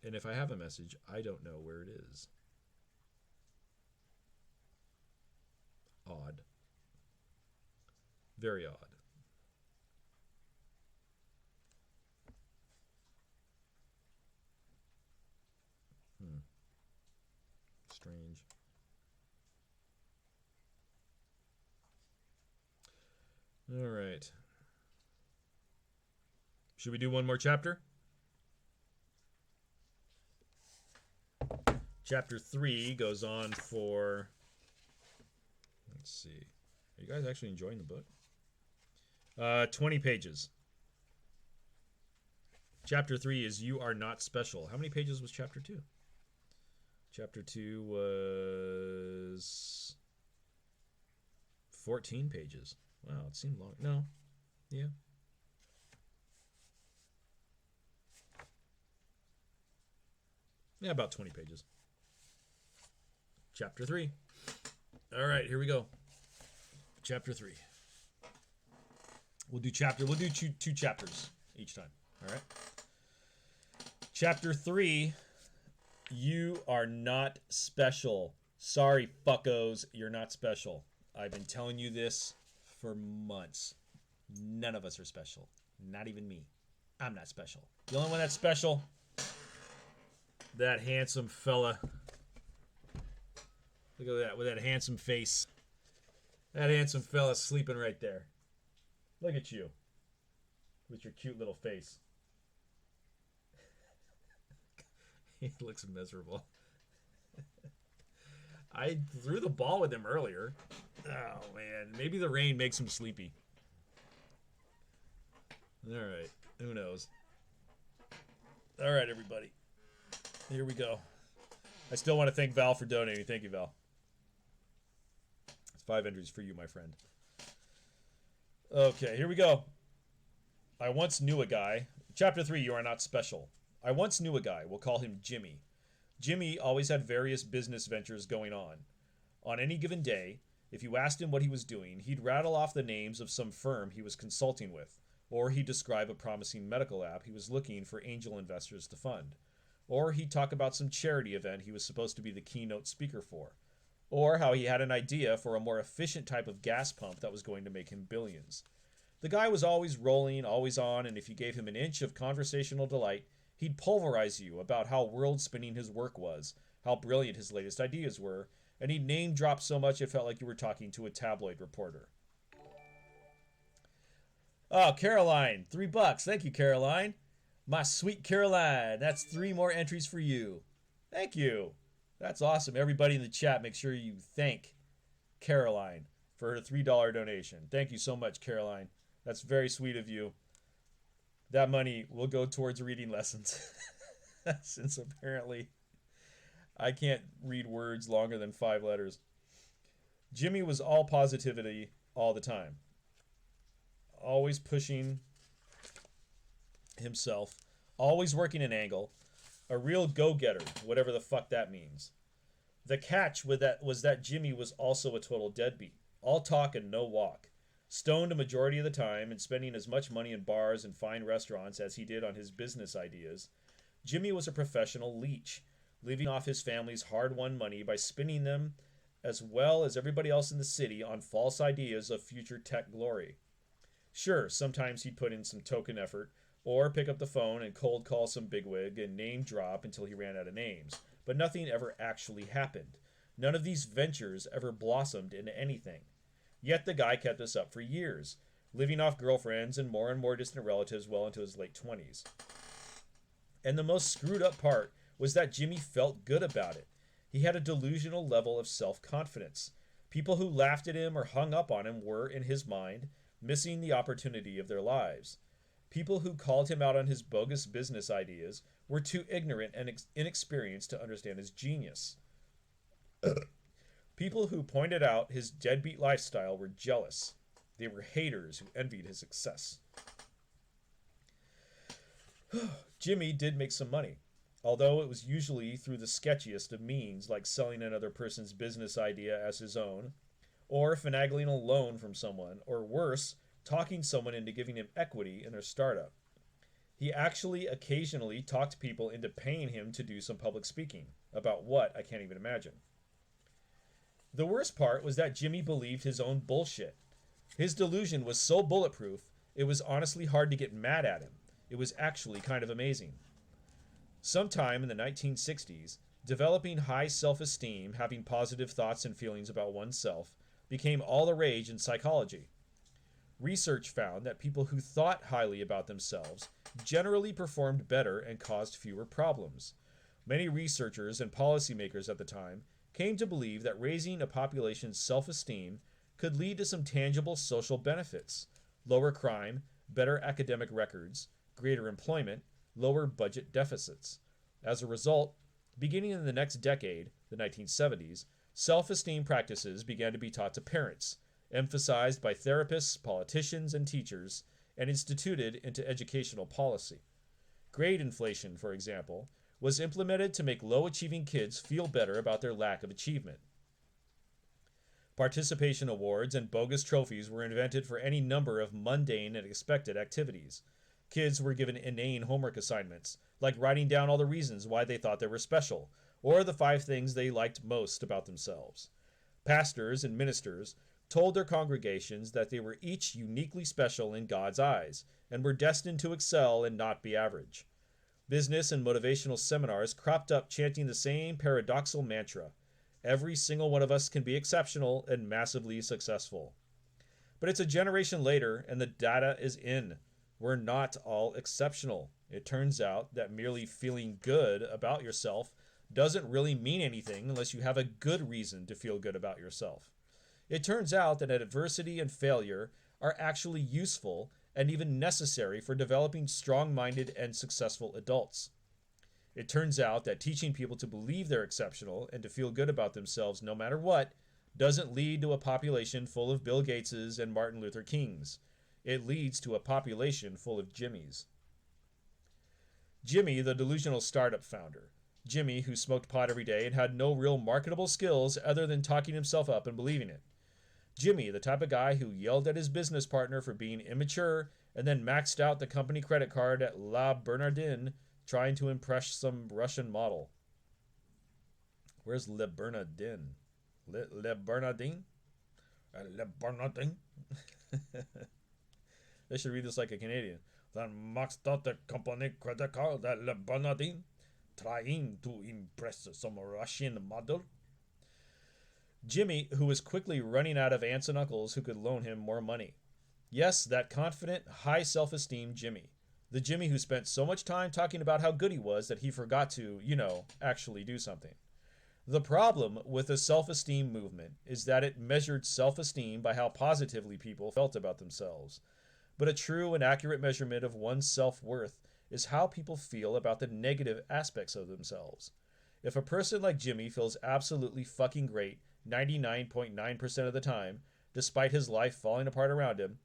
S2: And if I have a message, I don't know where it is. Odd. Very odd. Strange. All right. Should we do one more chapter? Chapter 3 goes on for, let's see. Are you guys actually enjoying the book? 20 pages. Chapter 3 is You Are Not Special. How many pages was chapter 2? Chapter 2 was 14 pages. Wow, it seemed long. No. Yeah. Yeah, about 20 pages. Chapter 3. All right, here we go. Chapter 3. We'll do two chapters each time. All right. Chapter 3. You are not special. Sorry, fuckos, you're not special. I've been telling you this for months. None of us are special. Not even me. I'm not special. The only one that's special, that handsome fella. Look at that, with that handsome face. That handsome fella sleeping right there. Look at you. With your cute little face. He looks miserable. I threw the ball with him earlier. Oh, man. Maybe the rain makes him sleepy. All right. Who knows? All right, everybody. Here we go. I still want to thank Val for donating. Thank you, Val. It's 5 entries for you, my friend. Okay, here we go. I once knew a guy. Chapter 3, You Are Not Special. I once knew a guy. We'll call him Jimmy. Jimmy always had various business ventures going on. On any given day, if you asked him what he was doing, he'd rattle off the names of some firm he was consulting with, or he'd describe a promising medical app he was looking for angel investors to fund, or he'd talk about some charity event he was supposed to be the keynote speaker for, or how he had an idea for a more efficient type of gas pump that was going to make him billions. The guy was always rolling, always on, and if you gave him an inch of conversational delight, he'd pulverize you about how world-spinning his work was, how brilliant his latest ideas were, and he'd name-drop so much it felt like you were talking to a tabloid reporter. Oh, Caroline, $3. Thank you, Caroline. My sweet Caroline, that's 3 more entries for you. Thank you. That's awesome. Everybody in the chat, make sure you thank Caroline for her $3 donation. Thank you so much, Caroline. That's very sweet of you. That money will go towards reading lessons. Since apparently I can't read words longer than 5 letters. Jimmy was all positivity all the time. Always pushing himself. Always working an angle. A real go-getter, whatever the fuck that means. The catch with that was that Jimmy was also a total deadbeat. All talk and no walk. Stoned a majority of the time and spending as much money in bars and fine restaurants as he did on his business ideas, Jimmy was a professional leech, living off his family's hard-won money by spending them, as well as everybody else in the city, on false ideas of future tech glory. Sure, sometimes he'd put in some token effort, or pick up the phone and cold call some bigwig and name drop until he ran out of names, but nothing ever actually happened. None of these ventures ever blossomed into anything. Yet the guy kept this up for years, living off girlfriends and more distant relatives well into his late 20s. And the most screwed up part was that Jimmy felt good about it. He had a delusional level of self-confidence. People who laughed at him or hung up on him were, in his mind, missing the opportunity of their lives. People who called him out on his bogus business ideas were too ignorant and inexperienced to understand his genius. People who pointed out his deadbeat lifestyle were jealous. They were haters who envied his success. Jimmy did make some money, although it was usually through the sketchiest of means, like selling another person's business idea as his own, or finagling a loan from someone, or worse, talking someone into giving him equity in their startup. He actually occasionally talked people into paying him to do some public speaking. About what, I can't even imagine. The worst part was that Jimmy believed his own bullshit. His delusion was so bulletproof, it was honestly hard to get mad at him. It was actually kind of amazing. Sometime in the 1960s, developing high self-esteem, having positive thoughts and feelings about oneself, became all the rage in psychology. Research found that people who thought highly about themselves generally performed better and caused fewer problems. Many researchers and policymakers at the time came to believe that raising a population's self-esteem could lead to some tangible social benefits: lower crime, better academic records, greater employment, lower budget deficits. As a result, beginning in the next decade, the 1970s, self-esteem practices began to be taught to parents, emphasized by therapists, politicians, and teachers, and instituted into educational policy. Grade inflation, for example, was implemented to make low-achieving kids feel better about their lack of achievement. Participation awards and bogus trophies were invented for any number of mundane and expected activities. Kids were given inane homework assignments, like writing down all the reasons why they thought they were special, or the 5 things they liked most about themselves. Pastors and ministers told their congregations that they were each uniquely special in God's eyes, and were destined to excel and not be average. Business and motivational seminars cropped up chanting the same paradoxical mantra: every single one of us can be exceptional and massively successful. But it's a generation later, and the data is in. We're not all exceptional. It turns out that merely feeling good about yourself doesn't really mean anything unless you have a good reason to feel good about yourself. It turns out that adversity and failure are actually useful and even necessary for developing strong-minded and successful adults. It turns out that teaching people to believe they're exceptional and to feel good about themselves no matter what doesn't lead to a population full of Bill Gateses and Martin Luther Kings. It leads to a population full of Jimmys. Jimmy, the delusional startup founder. Jimmy, who smoked pot every day and had no real marketable skills other than talking himself up and believing it. Jimmy, the type of guy who yelled at his business partner for being immature and then maxed out the company credit card at La Bernardine trying to impress some Russian model. Where's Le Bernardine? Le Bernardine? Le Bernardine? They should read this like a Canadian. Then maxed out the company credit card at Le Bernardine trying to impress some Russian model. Jimmy, who was quickly running out of aunts and uncles who could loan him more money. Yes, that confident, high self-esteem Jimmy. The Jimmy who spent so much time talking about how good he was that he forgot to, actually do something. The problem with the self-esteem movement is that it measured self-esteem by how positively people felt about themselves. But a true and accurate measurement of one's self-worth is how people feel about the negative aspects of themselves. If a person like Jimmy feels absolutely fucking great 99.9% of the time, despite his life falling apart around him,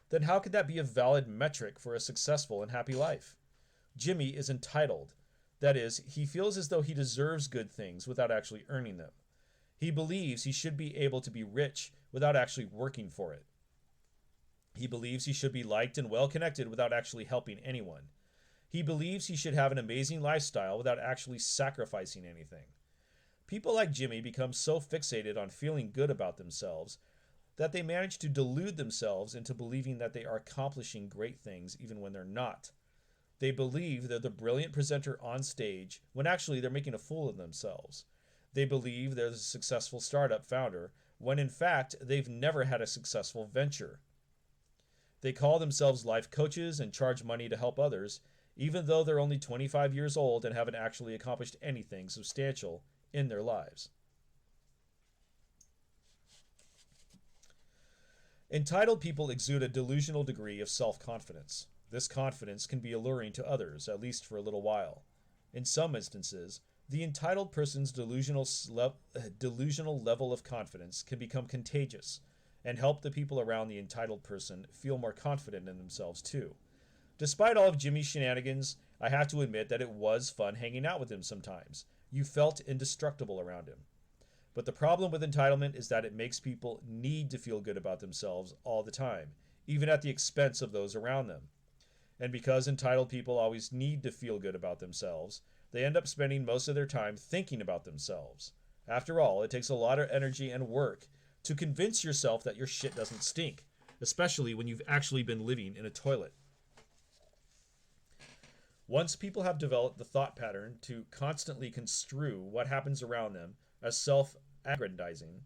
S2: then how could that be a valid metric for a successful and happy life? Jimmy is entitled. That is, he feels as though he deserves good things without actually earning them. He believes he should be able to be rich without actually working for it. He believes he should be liked and well connected without actually helping anyone. He believes he should have an amazing lifestyle without actually sacrificing anything. People like Jimmy become so fixated on feeling good about themselves that they manage to delude themselves into believing that they are accomplishing great things even when they're not. They believe they're the brilliant presenter on stage when actually they're making a fool of themselves. They believe they're the successful startup founder when in fact they've never had a successful venture. They call themselves life coaches and charge money to help others, even though they're only 25 years old and haven't actually accomplished anything substantial in their lives. Entitled people exude a delusional degree of self-confidence. This confidence can be alluring to others, at least for a little while. In some instances, the entitled person's delusional level of confidence can become contagious and help the people around the entitled person feel more confident in themselves too. Despite all of Jimmy's shenanigans, I have to admit that it was fun hanging out with him sometimes. You felt indestructible around him. But the problem with entitlement is that it makes people need to feel good about themselves all the time, even at the expense of those around them. And because entitled people always need to feel good about themselves, they end up spending most of their time thinking about themselves. After all, it takes a lot of energy and work to convince yourself that your shit doesn't stink, especially when you've actually been living in a toilet. Once people have developed the thought pattern to constantly construe what happens around them as self-aggrandizing,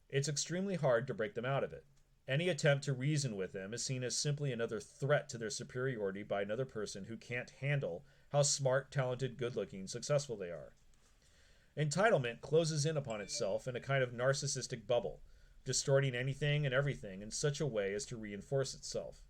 S2: it's extremely hard to break them out of it. Any attempt to reason with them is seen as simply another threat to their superiority by another person who can't handle how smart, talented, good-looking, successful they are. Entitlement closes in upon itself in a kind of narcissistic bubble, distorting anything and everything in such a way as to reinforce itself.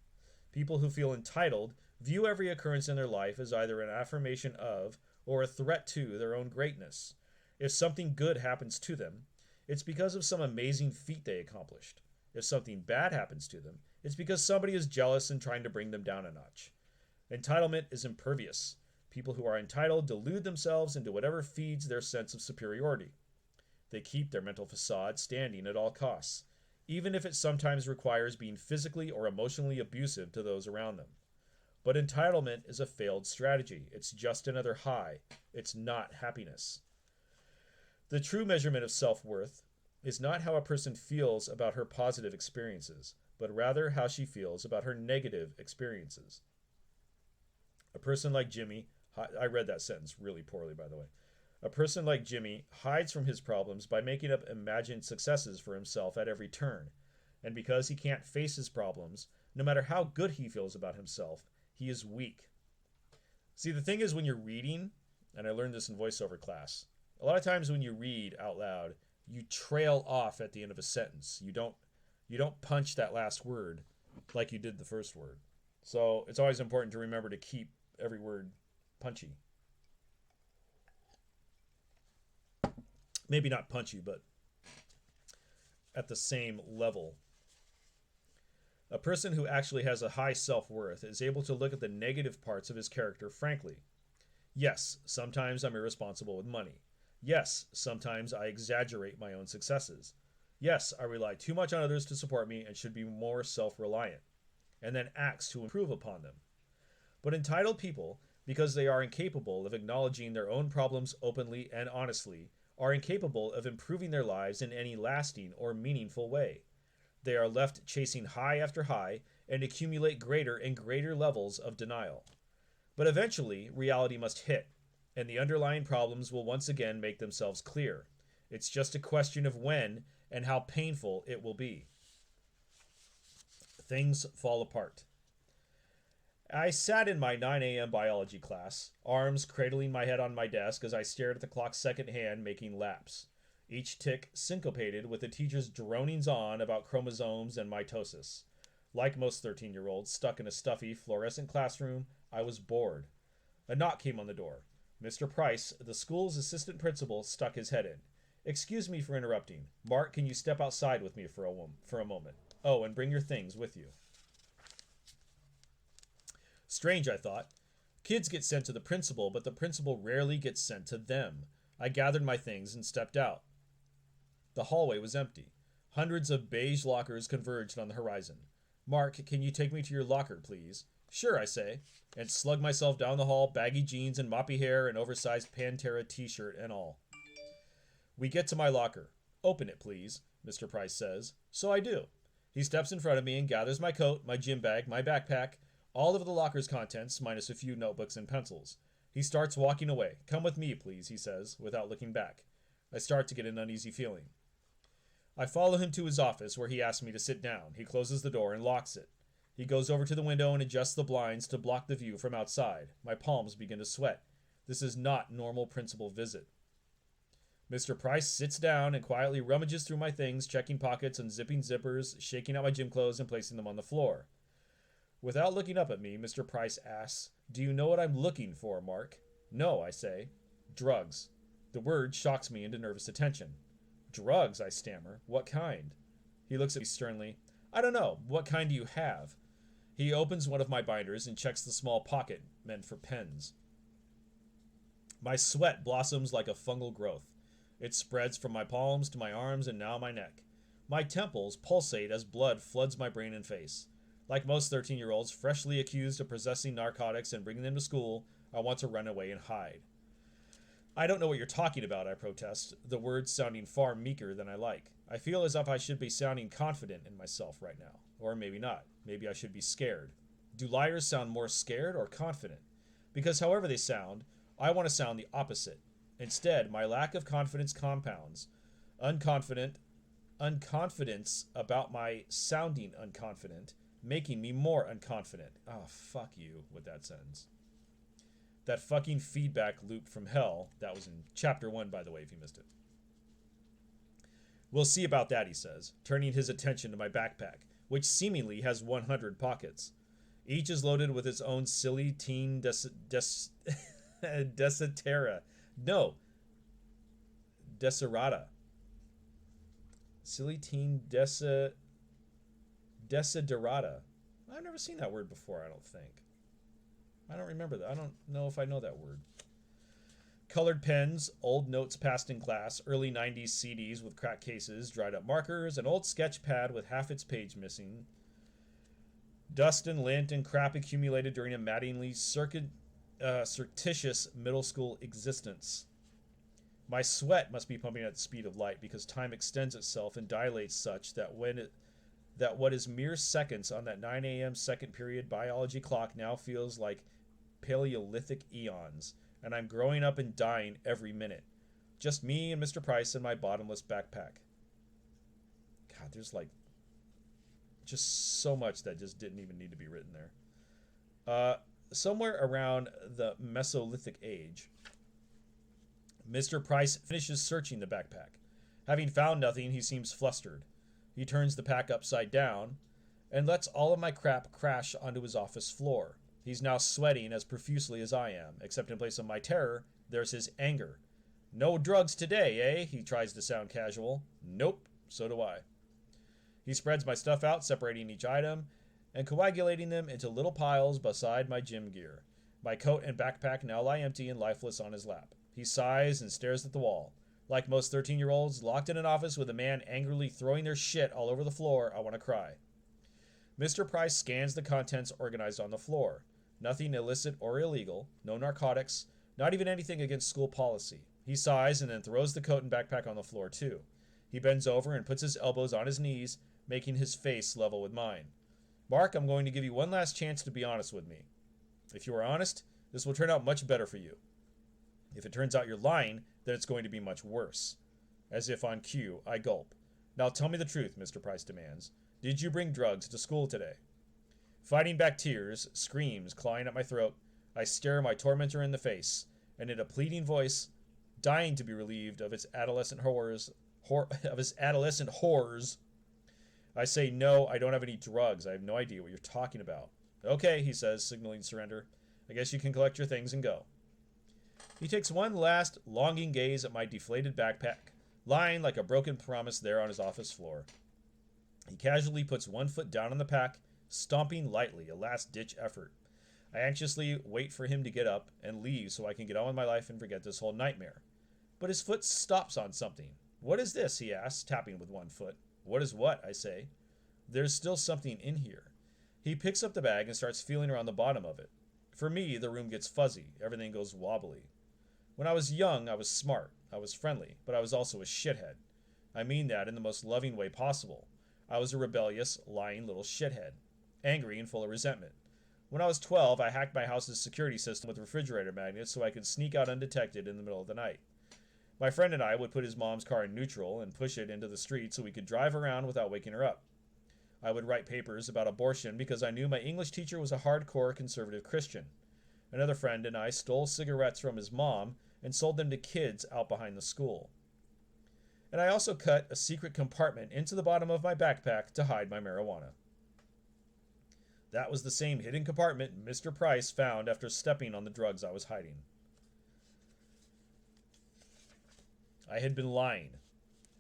S2: People who feel entitled view every occurrence in their life as either an affirmation of or a threat to their own greatness. If something good happens to them, it's because of some amazing feat they accomplished. If something bad happens to them, it's because somebody is jealous and trying to bring them down a notch. Entitlement is impervious. People who are entitled delude themselves into whatever feeds their sense of superiority. They keep their mental facade standing at all costs, even if it sometimes requires being physically or emotionally abusive to those around them. But entitlement is a failed strategy. It's just another high. It's not happiness. The true measurement of self-worth is not how a person feels about her positive experiences, but rather how she feels about her negative experiences. A person like Jimmy, I read that sentence really poorly, by the way. A person like Jimmy hides from his problems by making up imagined successes for himself at every turn. And because he can't face his problems, no matter how good he feels about himself, he is weak. See, the thing is, when you're reading, and I learned this in voiceover class, a lot of times when you read out loud, you trail off at the end of a sentence. You don't punch that last word like you did the first word. So it's always important to remember to keep every word punchy. Maybe not punchy, but at the same level. A person who actually has a high self-worth is able to look at the negative parts of his character frankly. Yes, sometimes I'm irresponsible with money. Yes, sometimes I exaggerate my own successes. Yes, I rely too much on others to support me and should be more self-reliant, and then acts to improve upon them. But entitled people, because they are incapable of acknowledging their own problems openly and honestly, are incapable of improving their lives in any lasting or meaningful way. They are left chasing high after high and accumulate greater and greater levels of denial. But eventually, reality must hit, and the underlying problems will once again make themselves clear. It's just a question of when and how painful it will be. Things fall apart. I sat in my 9 a.m. biology class, arms cradling my head on my desk as I stared at the clock's second hand making laps, each tick syncopated with the teacher's dronings on about chromosomes and mitosis. Like most 13-year-olds stuck in a stuffy, fluorescent classroom, I was bored. A knock came on the door. Mr. Price, the school's assistant principal, stuck his head in. "Excuse me for interrupting. Mark, can you step outside with me for a moment? Oh, and bring your things with you." Strange, I thought. Kids get sent to the principal, but the principal rarely gets sent to them. I gathered my things and stepped out. The hallway was empty. Hundreds of beige lockers converged on the horizon. "Mark, can you take me to your locker, please?" "Sure," I say, and slug myself down the hall, baggy jeans and moppy hair and oversized Pantera t-shirt and all. We get to my locker. "Open it, please," Mr. Price says. So I do. He steps in front of me and gathers my coat, my gym bag, my backpack, all of the locker's contents, minus a few notebooks and pencils. He starts walking away. "Come with me, please," he says, without looking back. I start to get an uneasy feeling. I follow him to his office, where he asks me to sit down. He closes the door and locks it. He goes over to the window and adjusts the blinds to block the view from outside. My palms begin to sweat. This is not normal principal visit. Mr. Price sits down and quietly rummages through my things, checking pockets, unzipping zippers, shaking out my gym clothes and placing them on the floor. Without looking up at me, Mr. Price asks, "Do you know what I'm looking for, Mark?" "No," I say. "Drugs." The word shocks me into nervous attention. "Drugs," I stammer. "What kind?" He looks at me sternly. "I don't know. What kind do you have?" He opens one of my binders and checks the small pocket meant for pens. My sweat blossoms like a fungal growth. It spreads from my palms to my arms and now my neck. My temples pulsate as blood floods my brain and face. Like most 13-year-olds freshly accused of possessing narcotics and bringing them to school, I want to run away and hide. "I don't know what you're talking about," I protest, the words sounding far meeker than I like. I feel as if I should be sounding confident in myself right now. Or maybe not. Maybe I should be scared. Do liars sound more scared or confident? Because however they sound, I want to sound the opposite. Instead, my lack of confidence compounds. Unconfidence about my sounding unconfident, making me more unconfident. Oh, fuck you with that sentence. That fucking feedback loop from hell. That was in chapter 1, by the way, if you missed it. "We'll see about that," he says, turning his attention to my backpack, which seemingly has 100 pockets. Each is loaded with its own silly teen desidera. No. Desiderata. Silly teen Desiderata. I've never seen that word before, I don't think. I don't remember that. I don't know if I know that word. Colored pens, old notes passed in class, early 90s CDs with cracked cases, dried up markers, an old sketch pad with half its page missing, dust and lint and crap accumulated during a maddeningly surreptitious middle school existence. My sweat must be pumping at the speed of light because time extends itself and dilates such that what is mere seconds on that 9 a.m. second period biology clock now feels like Paleolithic eons, and I'm growing up and dying every minute. Just me and Mr. Price and my bottomless backpack. God, there's like just so much that just didn't even need to be written there. Somewhere around the Mesolithic age, Mr. Price finishes searching the backpack. Having found nothing, he seems flustered. He turns the pack upside down and lets all of my crap crash onto his office floor. He's now sweating as profusely as I am, except in place of my terror, there's his anger. No drugs today, eh? He tries to sound casual. Nope, so do I. He spreads my stuff out, separating each item and coagulating them into little piles beside my gym gear. My coat and backpack now lie empty and lifeless on his lap. He sighs and stares at the wall. Like most 13-year-olds, locked in an office with a man angrily throwing their shit all over the floor, I want to cry. Mr. Price scans the contents organized on the floor. Nothing illicit or illegal, no narcotics, not even anything against school policy. He sighs and then throws the coat and backpack on the floor too. He bends over and puts his elbows on his knees, making his face level with mine. Mark, I'm going to give you one last chance to be honest with me. If you are honest, this will turn out much better for you. If it turns out you're lying, then it's going to be much worse. As if on cue, I gulp. Now tell me the truth, Mr. Price demands. Did you bring drugs to school today? Fighting back tears, screams clawing at my throat, I stare my tormentor in the face, and in a pleading voice, dying to be relieved of its adolescent horrors, I say, no, I don't have any drugs. I have no idea what you're talking about. Okay, he says, signaling surrender. I guess you can collect your things and go. He takes one last longing gaze at my deflated backpack, lying like a broken promise there on his office floor. He casually puts one foot down on the pack, stomping lightly, a last-ditch effort. I anxiously wait for him to get up and leave so I can get on with my life and forget this whole nightmare. But his foot stops on something. What is this? He asks, tapping with one foot. What is what? I say. There's still something in here. He picks up the bag and starts feeling around the bottom of it. For me, the room gets fuzzy. Everything goes wobbly. When I was young, I was smart. I was friendly, but I was also a shithead. I mean that in the most loving way possible. I was a rebellious, lying little shithead. Angry and full of resentment. When I was 12, I hacked my house's security system with refrigerator magnets so I could sneak out undetected in the middle of the night. My friend and I would put his mom's car in neutral and push it into the street so we could drive around without waking her up. I would write papers about abortion because I knew my English teacher was a hardcore conservative Christian. Another friend and I stole cigarettes from his mom and sold them to kids out behind the school. And I also cut a secret compartment into the bottom of my backpack to hide my marijuana. That was the same hidden compartment Mr. Price found after stepping on the drugs I was hiding. I had been lying.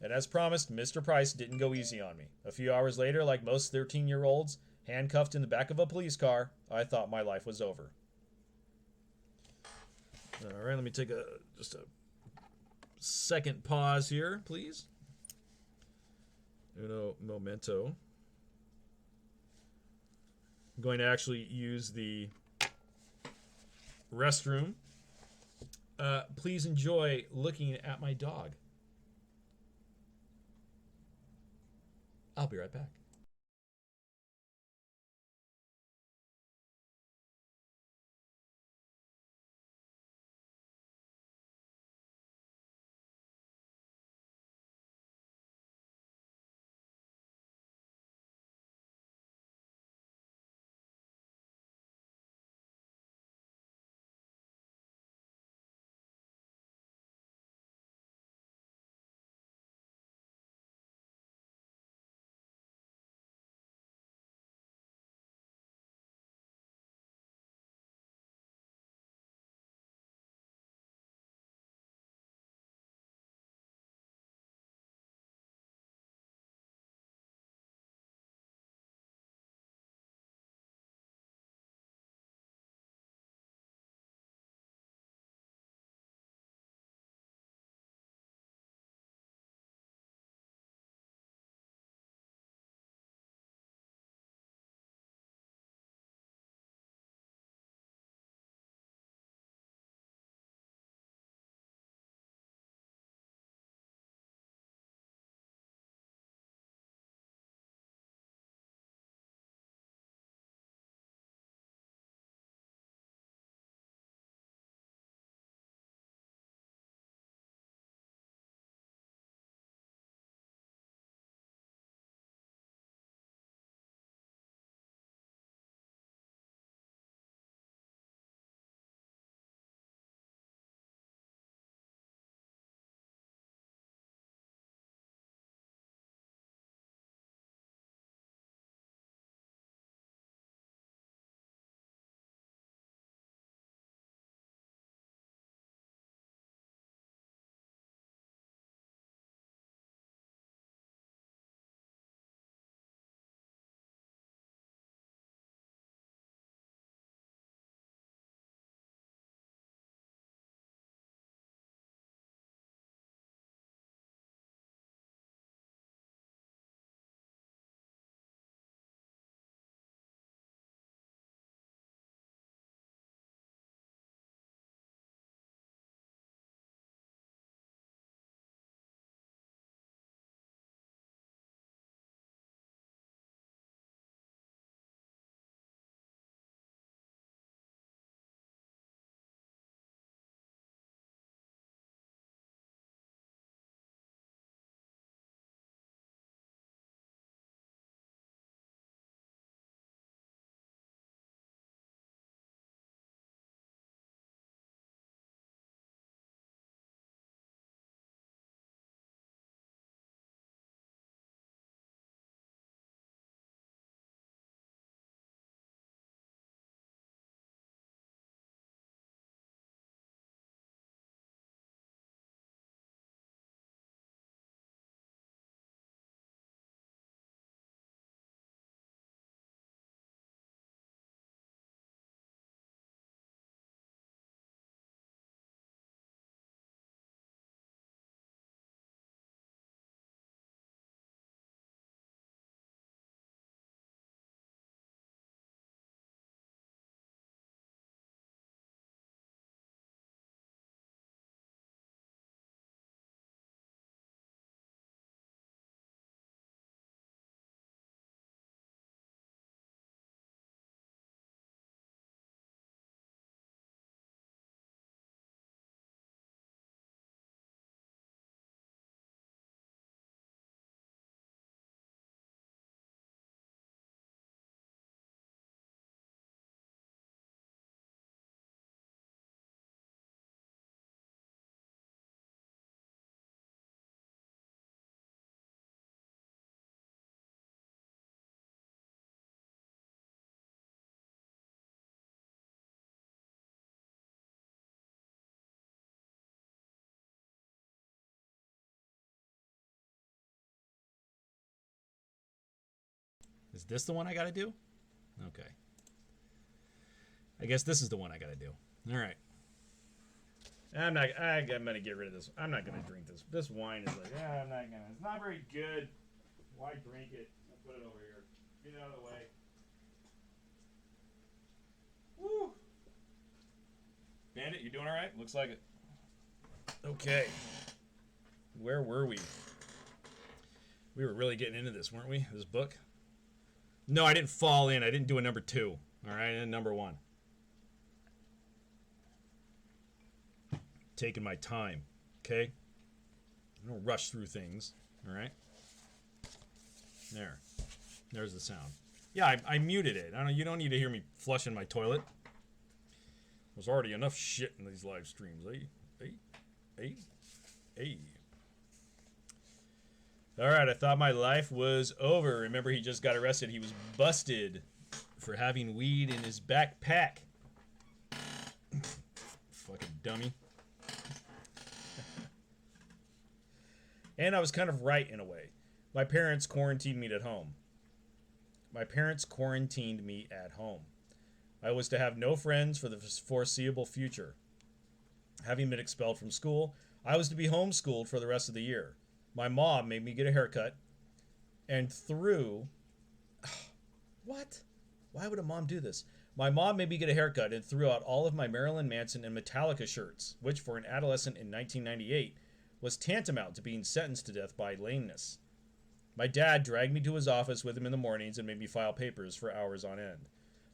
S2: And as promised, Mr. Price didn't go easy on me. A few hours later, like most 13-year-olds, handcuffed in the back of a police car, I thought my life was over. All right, let me take just a second pause here, please. Uno momento. I'm going to actually use the restroom. Please enjoy looking at my dog. I'll be right back. Is this the one I got to do? Okay. I guess this is the one I got to do. All right. I'm going to get rid of this. I'm not going to drink this. This wine is like, I'm not going to. It's not very good. Why drink it? I'll put it over here. Get it out of the way. Woo! Bandit, you doing all right? Looks like it. Okay. Where were we? We were really getting into this, weren't we? This book? No, I didn't fall in. I didn't do a number 2. All right, and number 1. Taking my time, okay? I don't rush through things, all right? There's the sound. Yeah, I muted it. You don't need to hear me flushing my toilet. There's already enough shit in these live streams. Hey. All right, I thought my life was over. Remember, he just got arrested. He was busted for having weed in his backpack. Fucking dummy. And I was kind of right in a way. My parents quarantined me at home. I was to have no friends for the foreseeable future. Having been expelled from school, I was to be homeschooled for the rest of the year. My mom made me get a haircut, and what? Why would a mom do this? My mom made me get a haircut and threw out all of my Marilyn Manson and Metallica shirts, which for an adolescent in 1998 was tantamount to being sentenced to death by lameness. My dad dragged me to his office with him in the mornings and made me file papers for hours on end.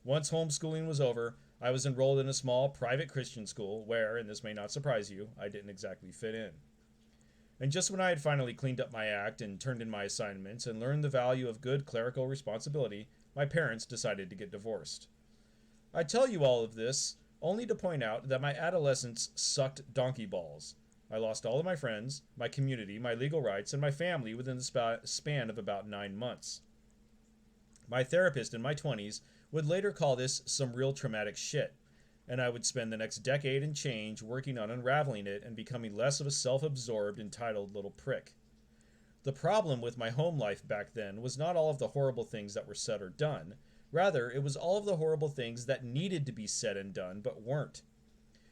S2: Once homeschooling was over, I was enrolled in a small private Christian school where, and this may not surprise you, I didn't exactly fit in. And just when I had finally cleaned up my act and turned in my assignments and learned the value of good clerical responsibility, my parents decided to get divorced. I tell you all of this only to point out that my adolescence sucked donkey balls. I lost all of my friends, my community, my legal rights, and my family within the span of about 9 months. My therapist in my 20s would later call this some real traumatic shit, and I would spend the next decade and change working on unraveling it and becoming less of a self-absorbed, entitled little prick. The problem with my home life back then was not all of the horrible things that were said or done. Rather, it was all of the horrible things that needed to be said and done but weren't.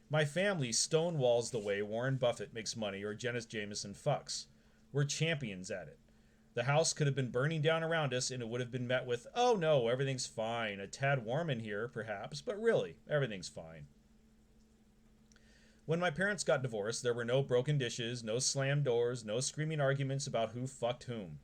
S2: My family stonewalls the way Warren Buffett makes money or Janice Jameson fucks. We're champions at it. The house could have been burning down around us and it would have been met with, oh no, everything's fine, a tad warm in here, perhaps, but really, everything's fine. When my parents got divorced, there were no broken dishes, no slammed doors, no screaming arguments about who fucked whom.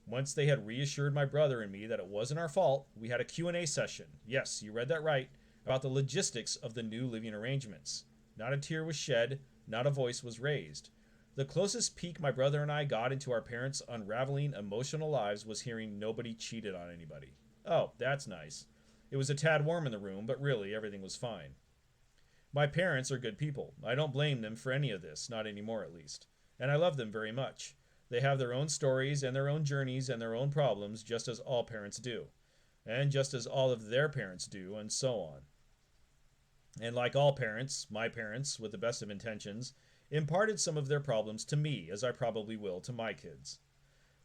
S2: Once they had reassured my brother and me that it wasn't our fault, we had a Q&A session. Yes, you read that right, about the logistics of the new living arrangements. Not a tear was shed, not a voice was raised. The closest peek my brother and I got into our parents' unraveling emotional lives was hearing nobody cheated on anybody. Oh, that's nice. It was a tad warm in the room, but really everything was fine. My parents are good people. I don't blame them for any of this, not anymore at least. And I love them very much. They have their own stories and their own journeys and their own problems, just as all parents do. And just as all of their parents do, and so on. And like all parents, my parents, with the best of intentions, imparted some of their problems to me, as I probably will to my kids.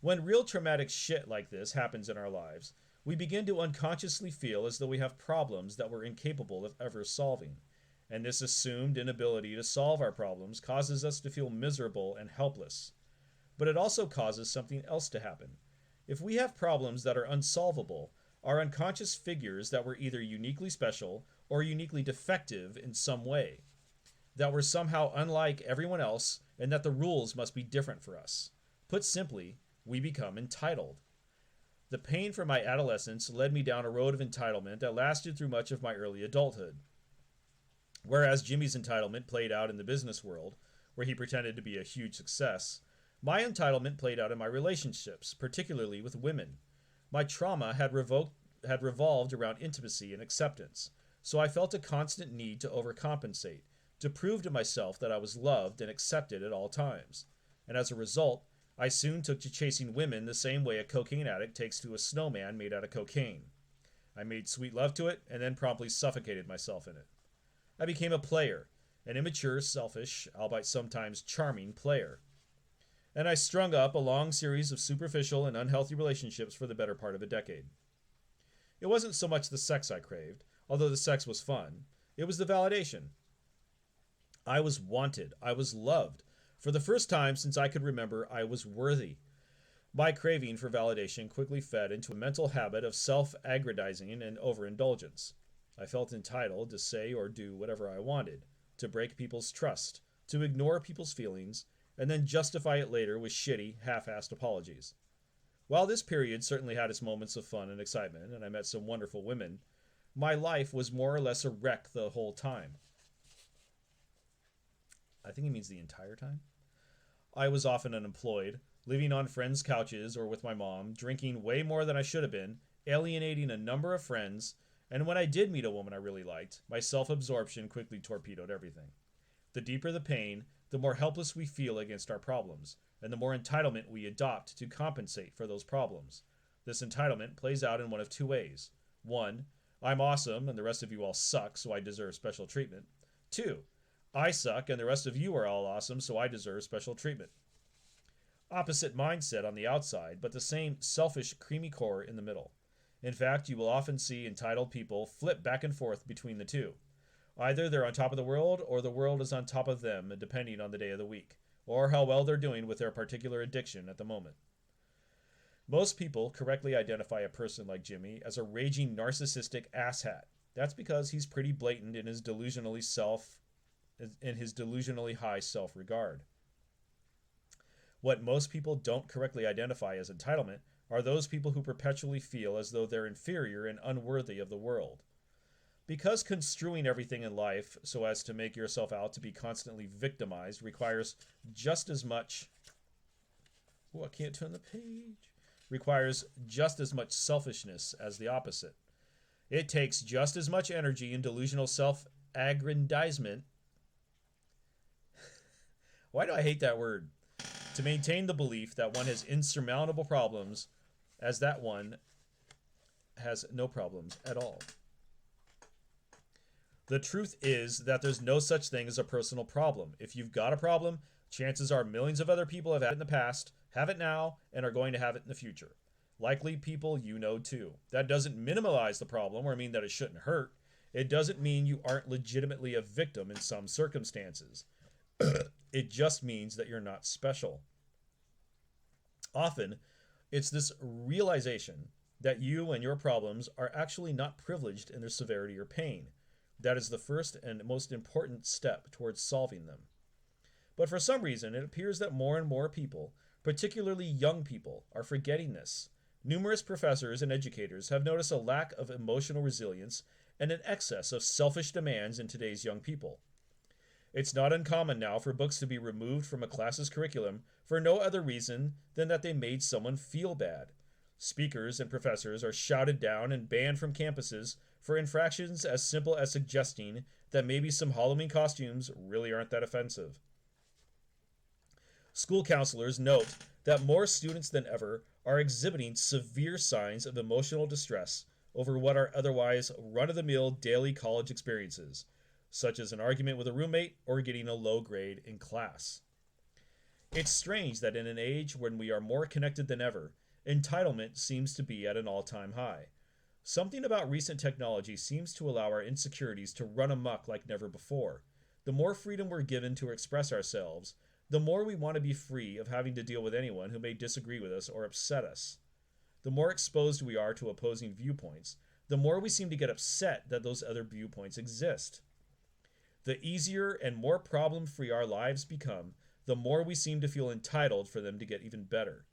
S2: When real traumatic shit like this happens in our lives, we begin to unconsciously feel as though we have problems that we're incapable of ever solving. And this assumed inability to solve our problems causes us to feel miserable and helpless. But it also causes something else to happen. If we have problems that are unsolvable, our unconscious figures that we're either uniquely special or uniquely defective in some way, that we're somehow unlike everyone else, and that the rules must be different for us. Put simply, we become entitled. The pain from my adolescence led me down a road of entitlement that lasted through much of my early adulthood. Whereas Jimmy's entitlement played out in the business world, where he pretended to be a huge success, my entitlement played out in my relationships, particularly with women. My trauma had revolved around intimacy and acceptance, so I felt a constant need to overcompensate, to prove to myself that I was loved and accepted at all times. And as a result, I soon took to chasing women the same way a cocaine addict takes to a snowman made out of cocaine. I made sweet love to it and then promptly suffocated myself in it. I became a player, an immature, selfish, albeit sometimes charming player. And I strung up a long series of superficial and unhealthy relationships for the better part of a decade. It wasn't so much the sex I craved, although the sex was fun. It was the validation. I was wanted. I was loved. For the first time since I could remember, I was worthy. My craving for validation quickly fed into a mental habit of self-aggrandizing and overindulgence. I felt entitled to say or do whatever I wanted, to break people's trust, to ignore people's feelings, and then justify it later with shitty, half-assed apologies. While this period certainly had its moments of fun and excitement, and I met some wonderful women, my life was more or less a wreck the whole time. I think he means the entire time. I was often unemployed, living on friends' couches or with my mom, drinking way more than I should have been, alienating a number of friends, and when I did meet a woman I really liked, my self-absorption quickly torpedoed everything. The deeper the pain, the more helpless we feel against our problems, and the more entitlement we adopt to compensate for those problems. This entitlement plays out in one of two ways. 1. I'm awesome and the rest of you all suck, so I deserve special treatment. 2. I suck and the rest of you are all awesome, so I deserve special treatment. Opposite mindset on the outside, but the same selfish, creamy core in the middle. In fact, you will often see entitled people flip back and forth between the two. Either they're on top of the world, or the world is on top of them, depending on the day of the week, or how well they're doing with their particular addiction at the moment. Most people correctly identify a person like Jimmy as a raging narcissistic asshat. That's because he's pretty blatant in his delusionally high self-regard. What most people don't correctly identify as entitlement are those people who perpetually feel as though they're inferior and unworthy of the world. Because construing everything in life so as to make yourself out to be constantly victimized requires just as much... Oh, I can't turn the page. Requires just as much selfishness as the opposite. It takes just as much energy and delusional self-aggrandizement. Why do I hate that word? To maintain the belief that one has insurmountable problems as that one has no problems at all. The truth is that there's no such thing as a personal problem. If you've got a problem, chances are millions of other people have had it in the past, have it now, and are going to have it in the future. Likely people you know too. That doesn't minimize the problem or mean that it shouldn't hurt. It doesn't mean you aren't legitimately a victim in some circumstances. It just means that you're not special. Often, it's this realization that you and your problems are actually not privileged in their severity or pain. That is the first and most important step towards solving them. But for some reason, it appears that more and more people, particularly young people, are forgetting this. Numerous professors and educators have noticed a lack of emotional resilience and an excess of selfish demands in today's young people. It's not uncommon now for books to be removed from a class's curriculum for no other reason than that they made someone feel bad. Speakers and professors are shouted down and banned from campuses for infractions as simple as suggesting that maybe some Halloween costumes really aren't that offensive. School counselors note that more students than ever are exhibiting severe signs of emotional distress over what are otherwise run-of-the-mill daily college experiences, such as an argument with a roommate or getting a low grade in class. It's strange that in an age when we are more connected than ever, entitlement seems to be at an all-time high. Something about recent technology seems to allow our insecurities to run amok like never before. The more freedom we're given to express ourselves, the more we want to be free of having to deal with anyone who may disagree with us or upset us. The more exposed we are to opposing viewpoints, the more we seem to get upset that those other viewpoints exist. The easier and more problem-free our lives become, the more we seem to feel entitled for them to get even better.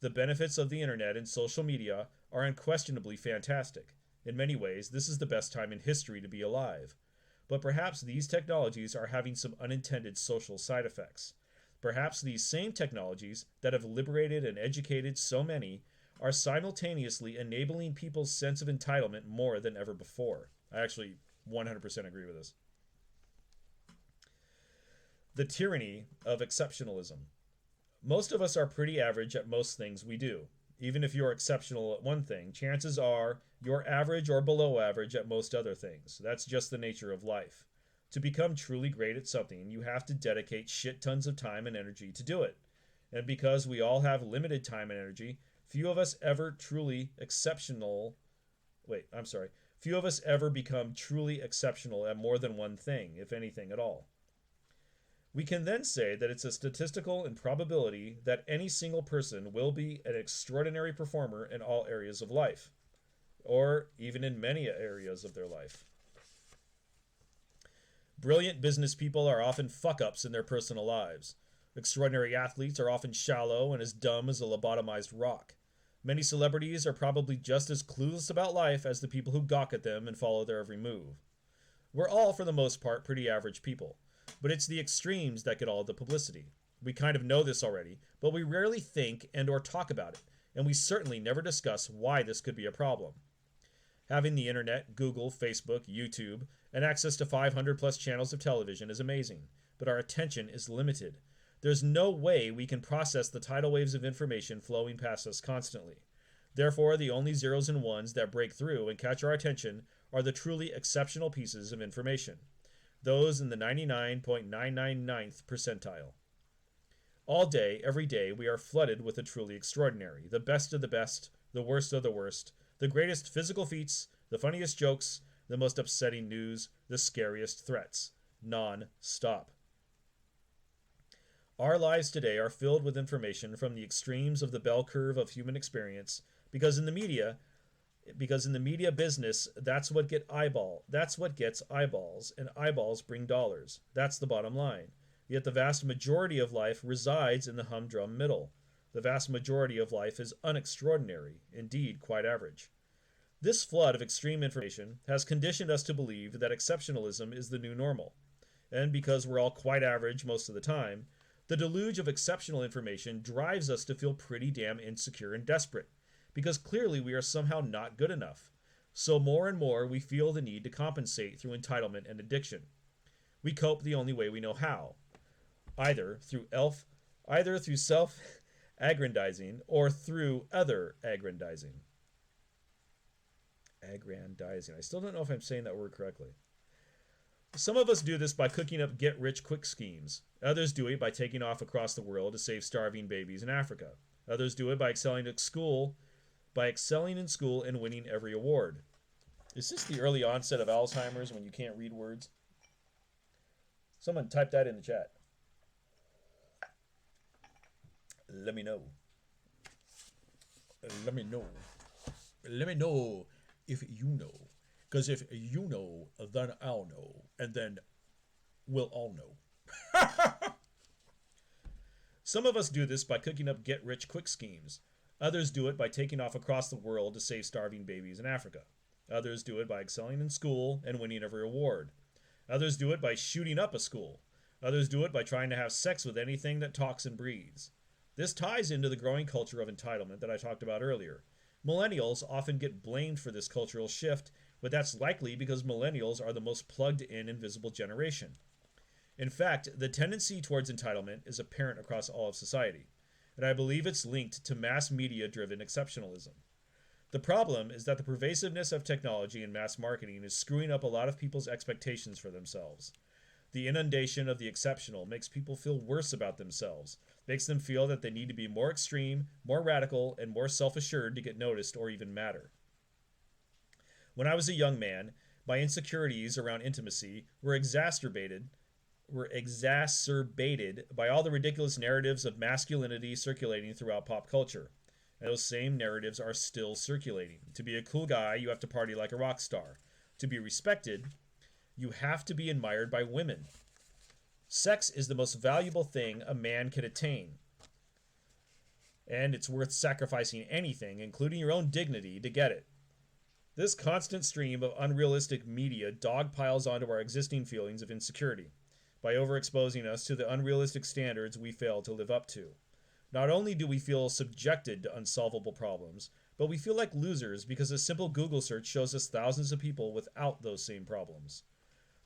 S2: The benefits of the internet and social media are unquestionably fantastic. In many ways, this is the best time in history to be alive. But perhaps these technologies are having some unintended social side effects. Perhaps these same technologies that have liberated and educated so many are simultaneously enabling people's sense of entitlement more than ever before. I actually 100% agree with this. The tyranny of exceptionalism. Most of us are pretty average at most things we do. Even if you're exceptional at one thing, chances are you're average or below average at most other things. That's just the nature of life. To become truly great at something, you have to dedicate shit tons of time and energy to do it. And because we all have limited time and energy, few of us ever truly exceptional Few of us ever become truly exceptional at more than one thing, if anything at all. We can then say that it's a statistical improbability that any single person will be an extraordinary performer in all areas of life, or even in many areas of their life. Brilliant business people are often fuck-ups in their personal lives. Extraordinary athletes are often shallow and as dumb as a lobotomized rock. Many celebrities are probably just as clueless about life as the people who gawk at them and follow their every move. We're all, for the most part, pretty average people, but it's the extremes that get all the publicity. We kind of know this already, but we rarely think and or talk about it, and we certainly never discuss why this could be a problem. Having the internet, Google, Facebook, YouTube, and access to 500 plus channels of television is amazing, but our attention is limited. There's no way we can process the tidal waves of information flowing past us constantly. Therefore, the only zeros and ones that break through and catch our attention are the truly exceptional pieces of information, those in the 99.999th percentile. All day, every day, we are flooded with the truly extraordinary, the best of the best, the worst of the worst, the greatest physical feats, the funniest jokes, the most upsetting news, the scariest threats, non-stop. Our lives today are filled with information from the extremes of the bell curve of human experience because in the media business, that's what gets eyeballs, and eyeballs bring dollars. That's the bottom line. Yet the vast majority of life resides in the humdrum middle. The vast majority of life is unextraordinary, indeed quite average. This flood of extreme information has conditioned us to believe that exceptionalism is the new normal. And because we're all quite average most of the time, the deluge of exceptional information drives us to feel pretty damn insecure and desperate, because clearly we are somehow not good enough. So more and more we feel the need to compensate through entitlement and addiction. We cope the only way we know how, either through self-aggrandizing or through other aggrandizing. Aggrandizing. I still don't know if I'm saying that word correctly. Some of us do this by cooking up get-rich-quick schemes. Others do it by taking off across the world to save starving babies in Africa. Others do it by excelling in school and winning every award. Is this the early onset of Alzheimer's when you can't read words? Someone type that in the chat. Let me know. Let me know. Let me know if you know. Because if you know, then I'll know. And then we'll all know. Some of us do this by cooking up get-rich-quick schemes. Others do it by taking off across the world to save starving babies in Africa. Others do it by excelling in school and winning every award. Others do it by shooting up a school. Others do it by trying to have sex with anything that talks and breathes. This ties into the growing culture of entitlement that I talked about earlier. Millennials often get blamed for this cultural shift, but that's likely because millennials are the most plugged-in invisible generation. In fact, the tendency towards entitlement is apparent across all of society, and I believe it's linked to mass media-driven exceptionalism. The problem is that the pervasiveness of technology and mass marketing is screwing up a lot of people's expectations for themselves. The inundation of the exceptional makes people feel worse about themselves, makes them feel that they need to be more extreme, more radical, and more self-assured to get noticed or even matter. When I was a young man, my insecurities around intimacy were exacerbated by all the ridiculous narratives of masculinity circulating throughout pop culture. And those same narratives are still circulating. To be a cool guy, you have to party like a rock star. To be respected, you have to be admired by women. Sex is the most valuable thing a man can attain. And it's worth sacrificing anything, including your own dignity, to get it. This constant stream of unrealistic media dogpiles onto our existing feelings of insecurity by overexposing us to the unrealistic standards we fail to live up to. Not only do we feel subjected to unsolvable problems, but we feel like losers because a simple Google search shows us thousands of people without those same problems.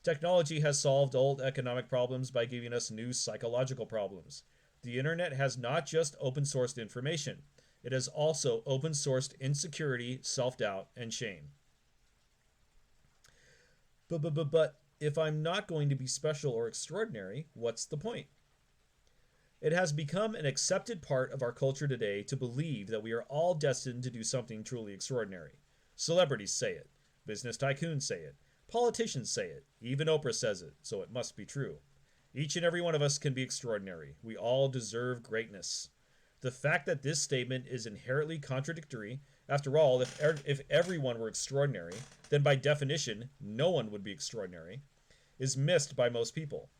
S2: Technology has solved old economic problems by giving us new psychological problems. The internet has not just open-sourced information, it has also open-sourced insecurity, self-doubt, and shame. But if I'm not going to be special or extraordinary, what's the point? It has become an accepted part of our culture today to believe that we are all destined to do something truly extraordinary. Celebrities say it. Business tycoons say it. Politicians say it. Even Oprah says it, so it must be true. Each and every one of us can be extraordinary. We all deserve greatness. The fact that this statement is inherently contradictory, after all, if everyone were extraordinary, then by definition, no one would be extraordinary, is missed by most people.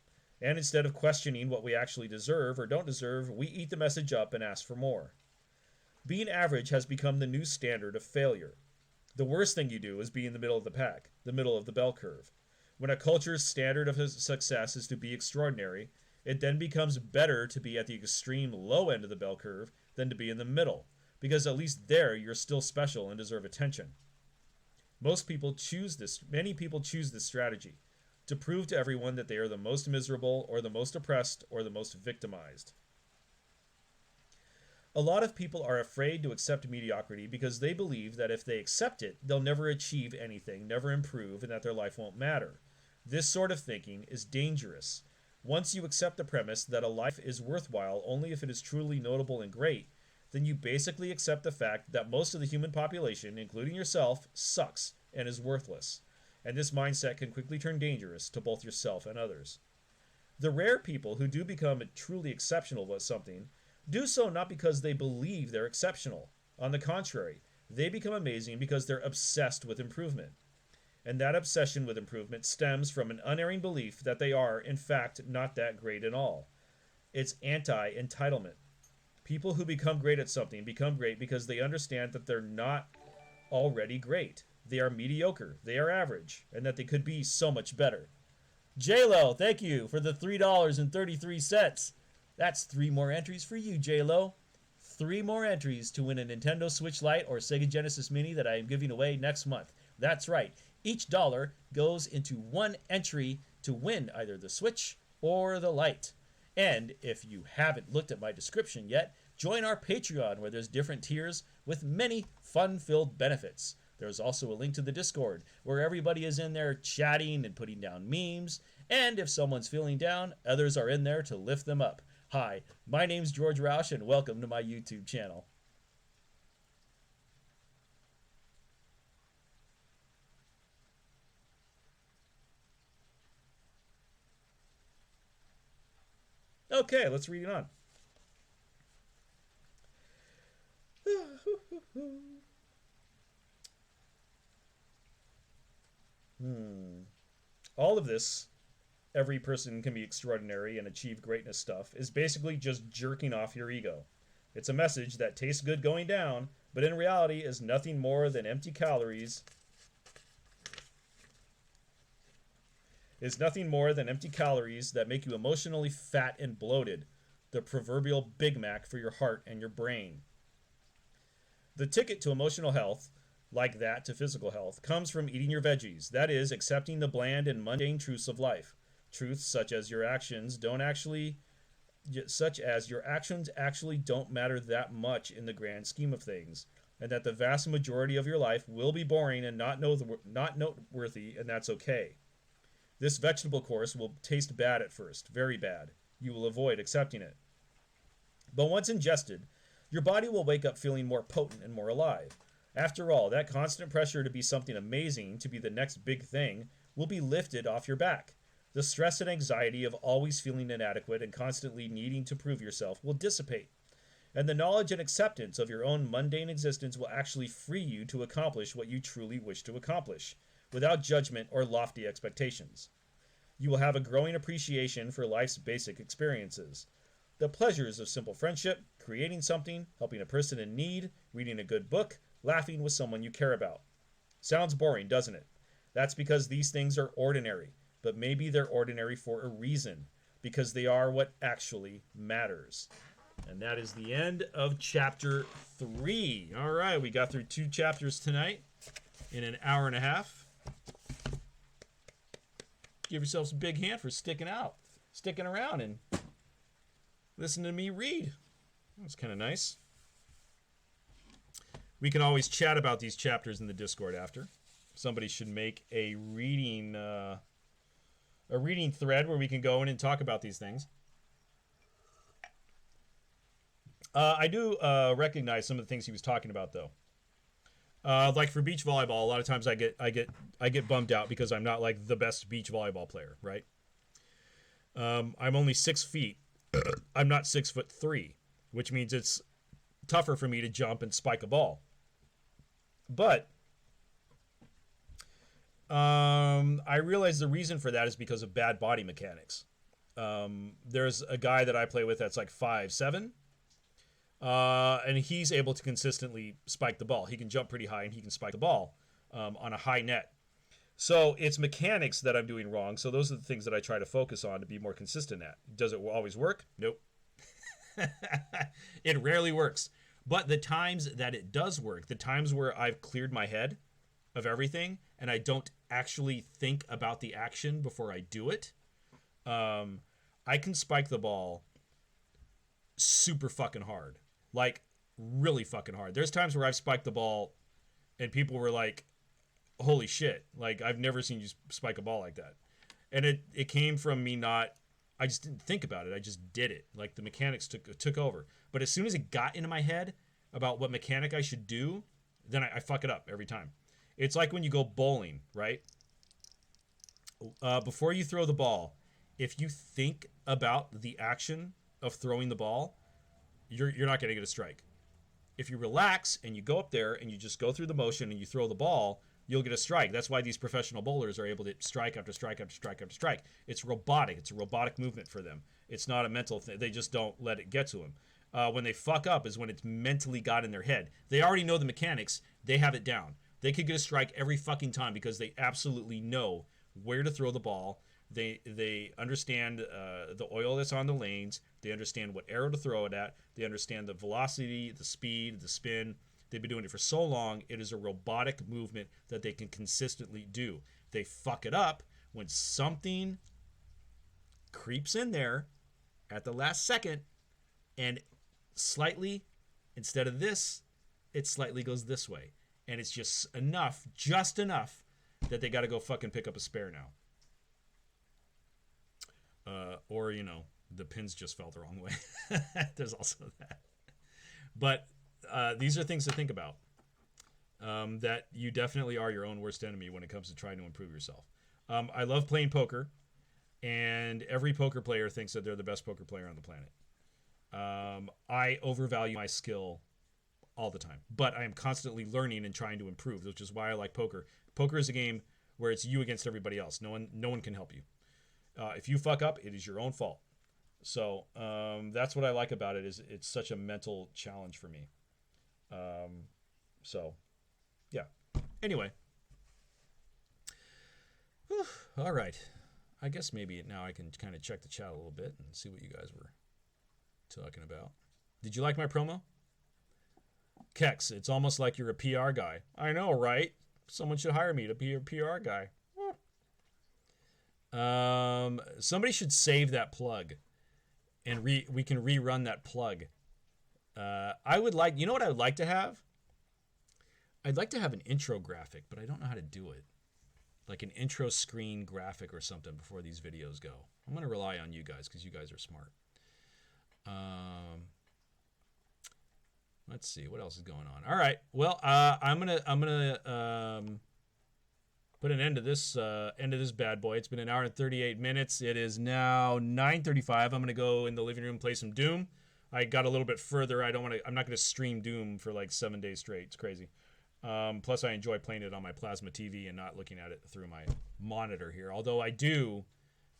S2: And instead of questioning what we actually deserve or don't deserve, we eat the message up and ask for more. Being average has become the new standard of failure. The worst thing you do is be in the middle of the pack, the middle of the bell curve. When a culture's standard of success is to be extraordinary, it then becomes better to be at the extreme low end of the bell curve than to be in the middle, because at least there you're still special and deserve attention. Many people choose this strategy, to prove to everyone that they are the most miserable or the most oppressed or the most victimized. A lot of people are afraid to accept mediocrity because they believe that if they accept it, they'll never achieve anything, never improve, and that their life won't matter. This sort of thinking is dangerous. Once you accept the premise that a life is worthwhile only if it is truly notable and great, then you basically accept the fact that most of the human population, including yourself, sucks and is worthless. And this mindset can quickly turn dangerous to both yourself and others. The rare people who do become truly exceptional at something do so not because they believe they're exceptional. On the contrary, they become amazing because they're obsessed with improvement. And that obsession with improvement stems from an unerring belief that they are, in fact, not that great at all. It's anti-entitlement. People who become great at something become great because they understand that they're not already great. They are mediocre, they are average, and that they could be so much better. J-Lo, thank you for the $3.33. That's 3 more entries for you, J-Lo. 3 more entries to win a Nintendo Switch Lite or Sega Genesis Mini that I am giving away next month. That's right. Each dollar goes into 1 entry to win either the Switch or the Lite. And if you haven't looked at my description yet, join our Patreon where there's different tiers with many fun-filled benefits. There's also a link to the Discord where everybody is in there chatting and putting down memes. And if someone's feeling down, others are in there to lift them up. Hi, my name's George Roush and welcome to my YouTube channel. Okay, let's read it on. All of this, every person can be extraordinary and achieve greatness stuff, is basically just jerking off your ego. It's a message that tastes good going down, but in reality is nothing more than empty calories. Is nothing more than empty calories that make you emotionally fat and bloated, the proverbial Big Mac for your heart and your brain. The ticket to emotional health, like that to physical health, comes from eating your veggies, that is, accepting the bland and mundane truths of life. Truths such as your actions actually don't matter that much in the grand scheme of things, and that the vast majority of your life will be boring and not noteworthy, and that's okay. This vegetable course will taste bad at first, very bad. You will avoid accepting it. But once ingested, your body will wake up feeling more potent and more alive. After all, that constant pressure to be something amazing, to be the next big thing, will be lifted off your back. The stress and anxiety of always feeling inadequate and constantly needing to prove yourself will dissipate. And the knowledge and acceptance of your own mundane existence will actually free you to accomplish what you truly wish to accomplish, without judgment or lofty expectations. You will have a growing appreciation for life's basic experiences. The pleasures of simple friendship, creating something, helping a person in need, reading a good book, laughing with someone you care about. Sounds boring, doesn't it? That's because these things are ordinary, but maybe they're ordinary for a reason, because they are what actually matters. And that is the end of chapter 3. All right, we got through 2 chapters tonight in an hour and a half. Give yourselves a big hand for sticking around and listening to me read. That's kind of nice. We can always chat about these chapters in the Discord after. Somebody should make a reading thread where we can go in and talk about these things. I do recognize some of the things he was talking about, though. Like for beach volleyball, a lot of times I get bummed out because I'm not like the best beach volleyball player, right? I'm only 6 feet. I'm not 6'3", which means it's tougher for me to jump and spike a ball. But I realize the reason for that is because of bad body mechanics. There's a guy that I play with that's like 5'7", and he's able to consistently spike the ball. He can jump pretty high and he can spike the ball on a high net. So it's mechanics that I'm doing wrong. So those are the things that I try to focus on to be more consistent at. Does it always work? Nope. It rarely works. But the times that it does work, the times where I've cleared my head of everything and I don't actually think about the action before I do it, I can spike the ball super fucking hard. Like, really fucking hard. There's times where I've spiked the ball and people were like, holy shit, like I've never seen you spike a ball like that. And it came from me I just didn't think about it. I just did it. Like the mechanics took over. But as soon as it got into my head about what mechanic I should do, then I fuck it up every time. It's like when you go bowling, right? Before you throw the ball, if you think about the action of throwing the ball, you're not going to get a strike. If you relax and you go up there and you just go through the motion and you throw the ball, you'll get a strike. That's why these professional bowlers are able to strike after strike after strike after strike. It's robotic. It's a robotic movement for them. It's not a mental thing. They just don't let it get to them. When they fuck up is when it's mentally got in their head. They already know the mechanics. They have it down. They could get a strike every fucking time because they absolutely know where to throw the ball. They understand the oil that's on the lanes. They understand what arrow to throw it at. They understand the velocity, the speed, the spin. They've been doing it for so long. It is a robotic movement that they can consistently do. They fuck it up when something creeps in there at the last second and slightly, instead of this, it slightly goes this way. And it's just enough that they got to go fucking pick up a spare now. Or, the pins just fell the wrong way. There's also that. But these are things to think about. That you definitely are your own worst enemy when it comes to trying to improve yourself. I love playing poker, and every poker player thinks that they're the best poker player on the planet. I overvalue my skill all the time, but I am constantly learning and trying to improve, which is why I like poker. Poker is a game where it's you against everybody else. No one can help you. If you fuck up, it is your own fault. So that's what I like about it. Is it's such a mental challenge for me. So yeah. Anyway. Whew, all right. I guess maybe now I can kind of check the chat a little bit and see what you guys were talking about. Did you like my promo? Kex, it's almost like you're a PR guy. I know, right? Someone should hire me to be a PR guy. Somebody should save that plug, and we can rerun that plug. I would like, you know what I would like to have? I'd like to have an intro graphic, but I don't know how to do it. Like an intro screen graphic or something before these videos go. I'm going to rely on you guys because you guys are smart. Let's see what else is going on. All right. Well, I'm gonna put an end to this bad boy. It's been an hour and 38 minutes. It is now 9:35. I'm gonna go in the living room, play some Doom. I got a little bit further. I'm not gonna stream Doom for like 7 days straight. It's crazy. Plus, I enjoy playing it on my plasma TV and not looking at it through my monitor here. Although I do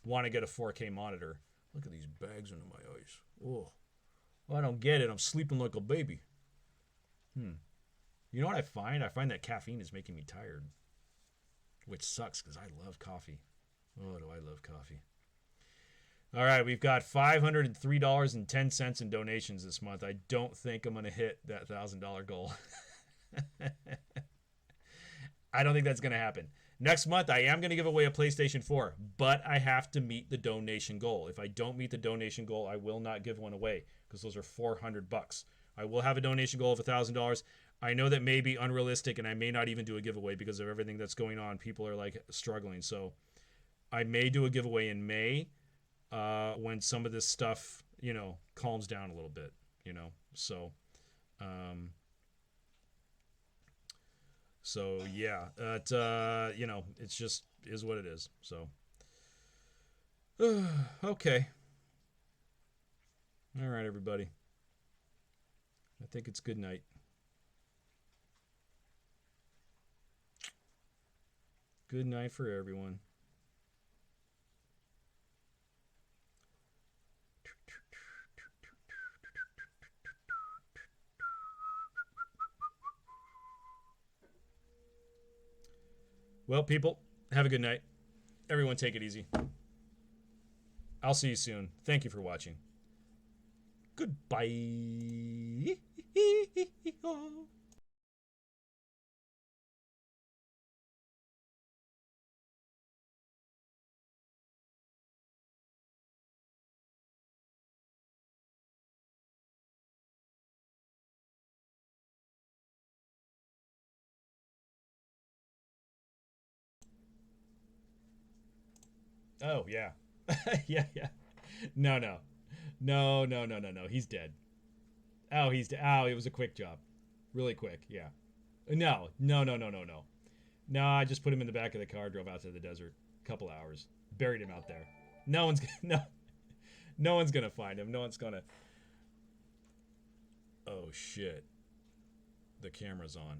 S2: want to get a 4K monitor. Look at these bags under my eyes. Oh, well, I don't get it. I'm sleeping like a baby. You know what I find? I find that caffeine is making me tired, which sucks because I love coffee. Oh, do I love coffee. All right, we've got $503.10 in donations this month. I don't think I'm going to hit that $1,000 goal. I don't think that's going to happen. Next month, I am going to give away a PlayStation 4, but I have to meet the donation goal. If I don't meet the donation goal, I will not give one away because those are $400. I will have a donation goal of $1,000. I know that may be unrealistic, and I may not even do a giveaway because of everything that's going on. People are like struggling, so I may do a giveaway in May when some of this stuff, calms down a little bit. So So yeah, you know, it's just is what it is. So okay, all right, everybody. I think it's good night. Good night for everyone. Well, people, have a good night. Everyone, take it easy. I'll see you soon. Thank you for watching. Goodbye. Oh, yeah. Yeah, yeah. No, no. No, no, no, no, no. He's dead. Oh, he's dead. Oh, it was a quick job. Really quick, yeah. No, no, no, no, no, no. No, I just put him in the back of the car, drove out to the desert. Couple hours. Buried him out there. No one's no no one's gonna find him. No one's gonna. Oh shit. The camera's on.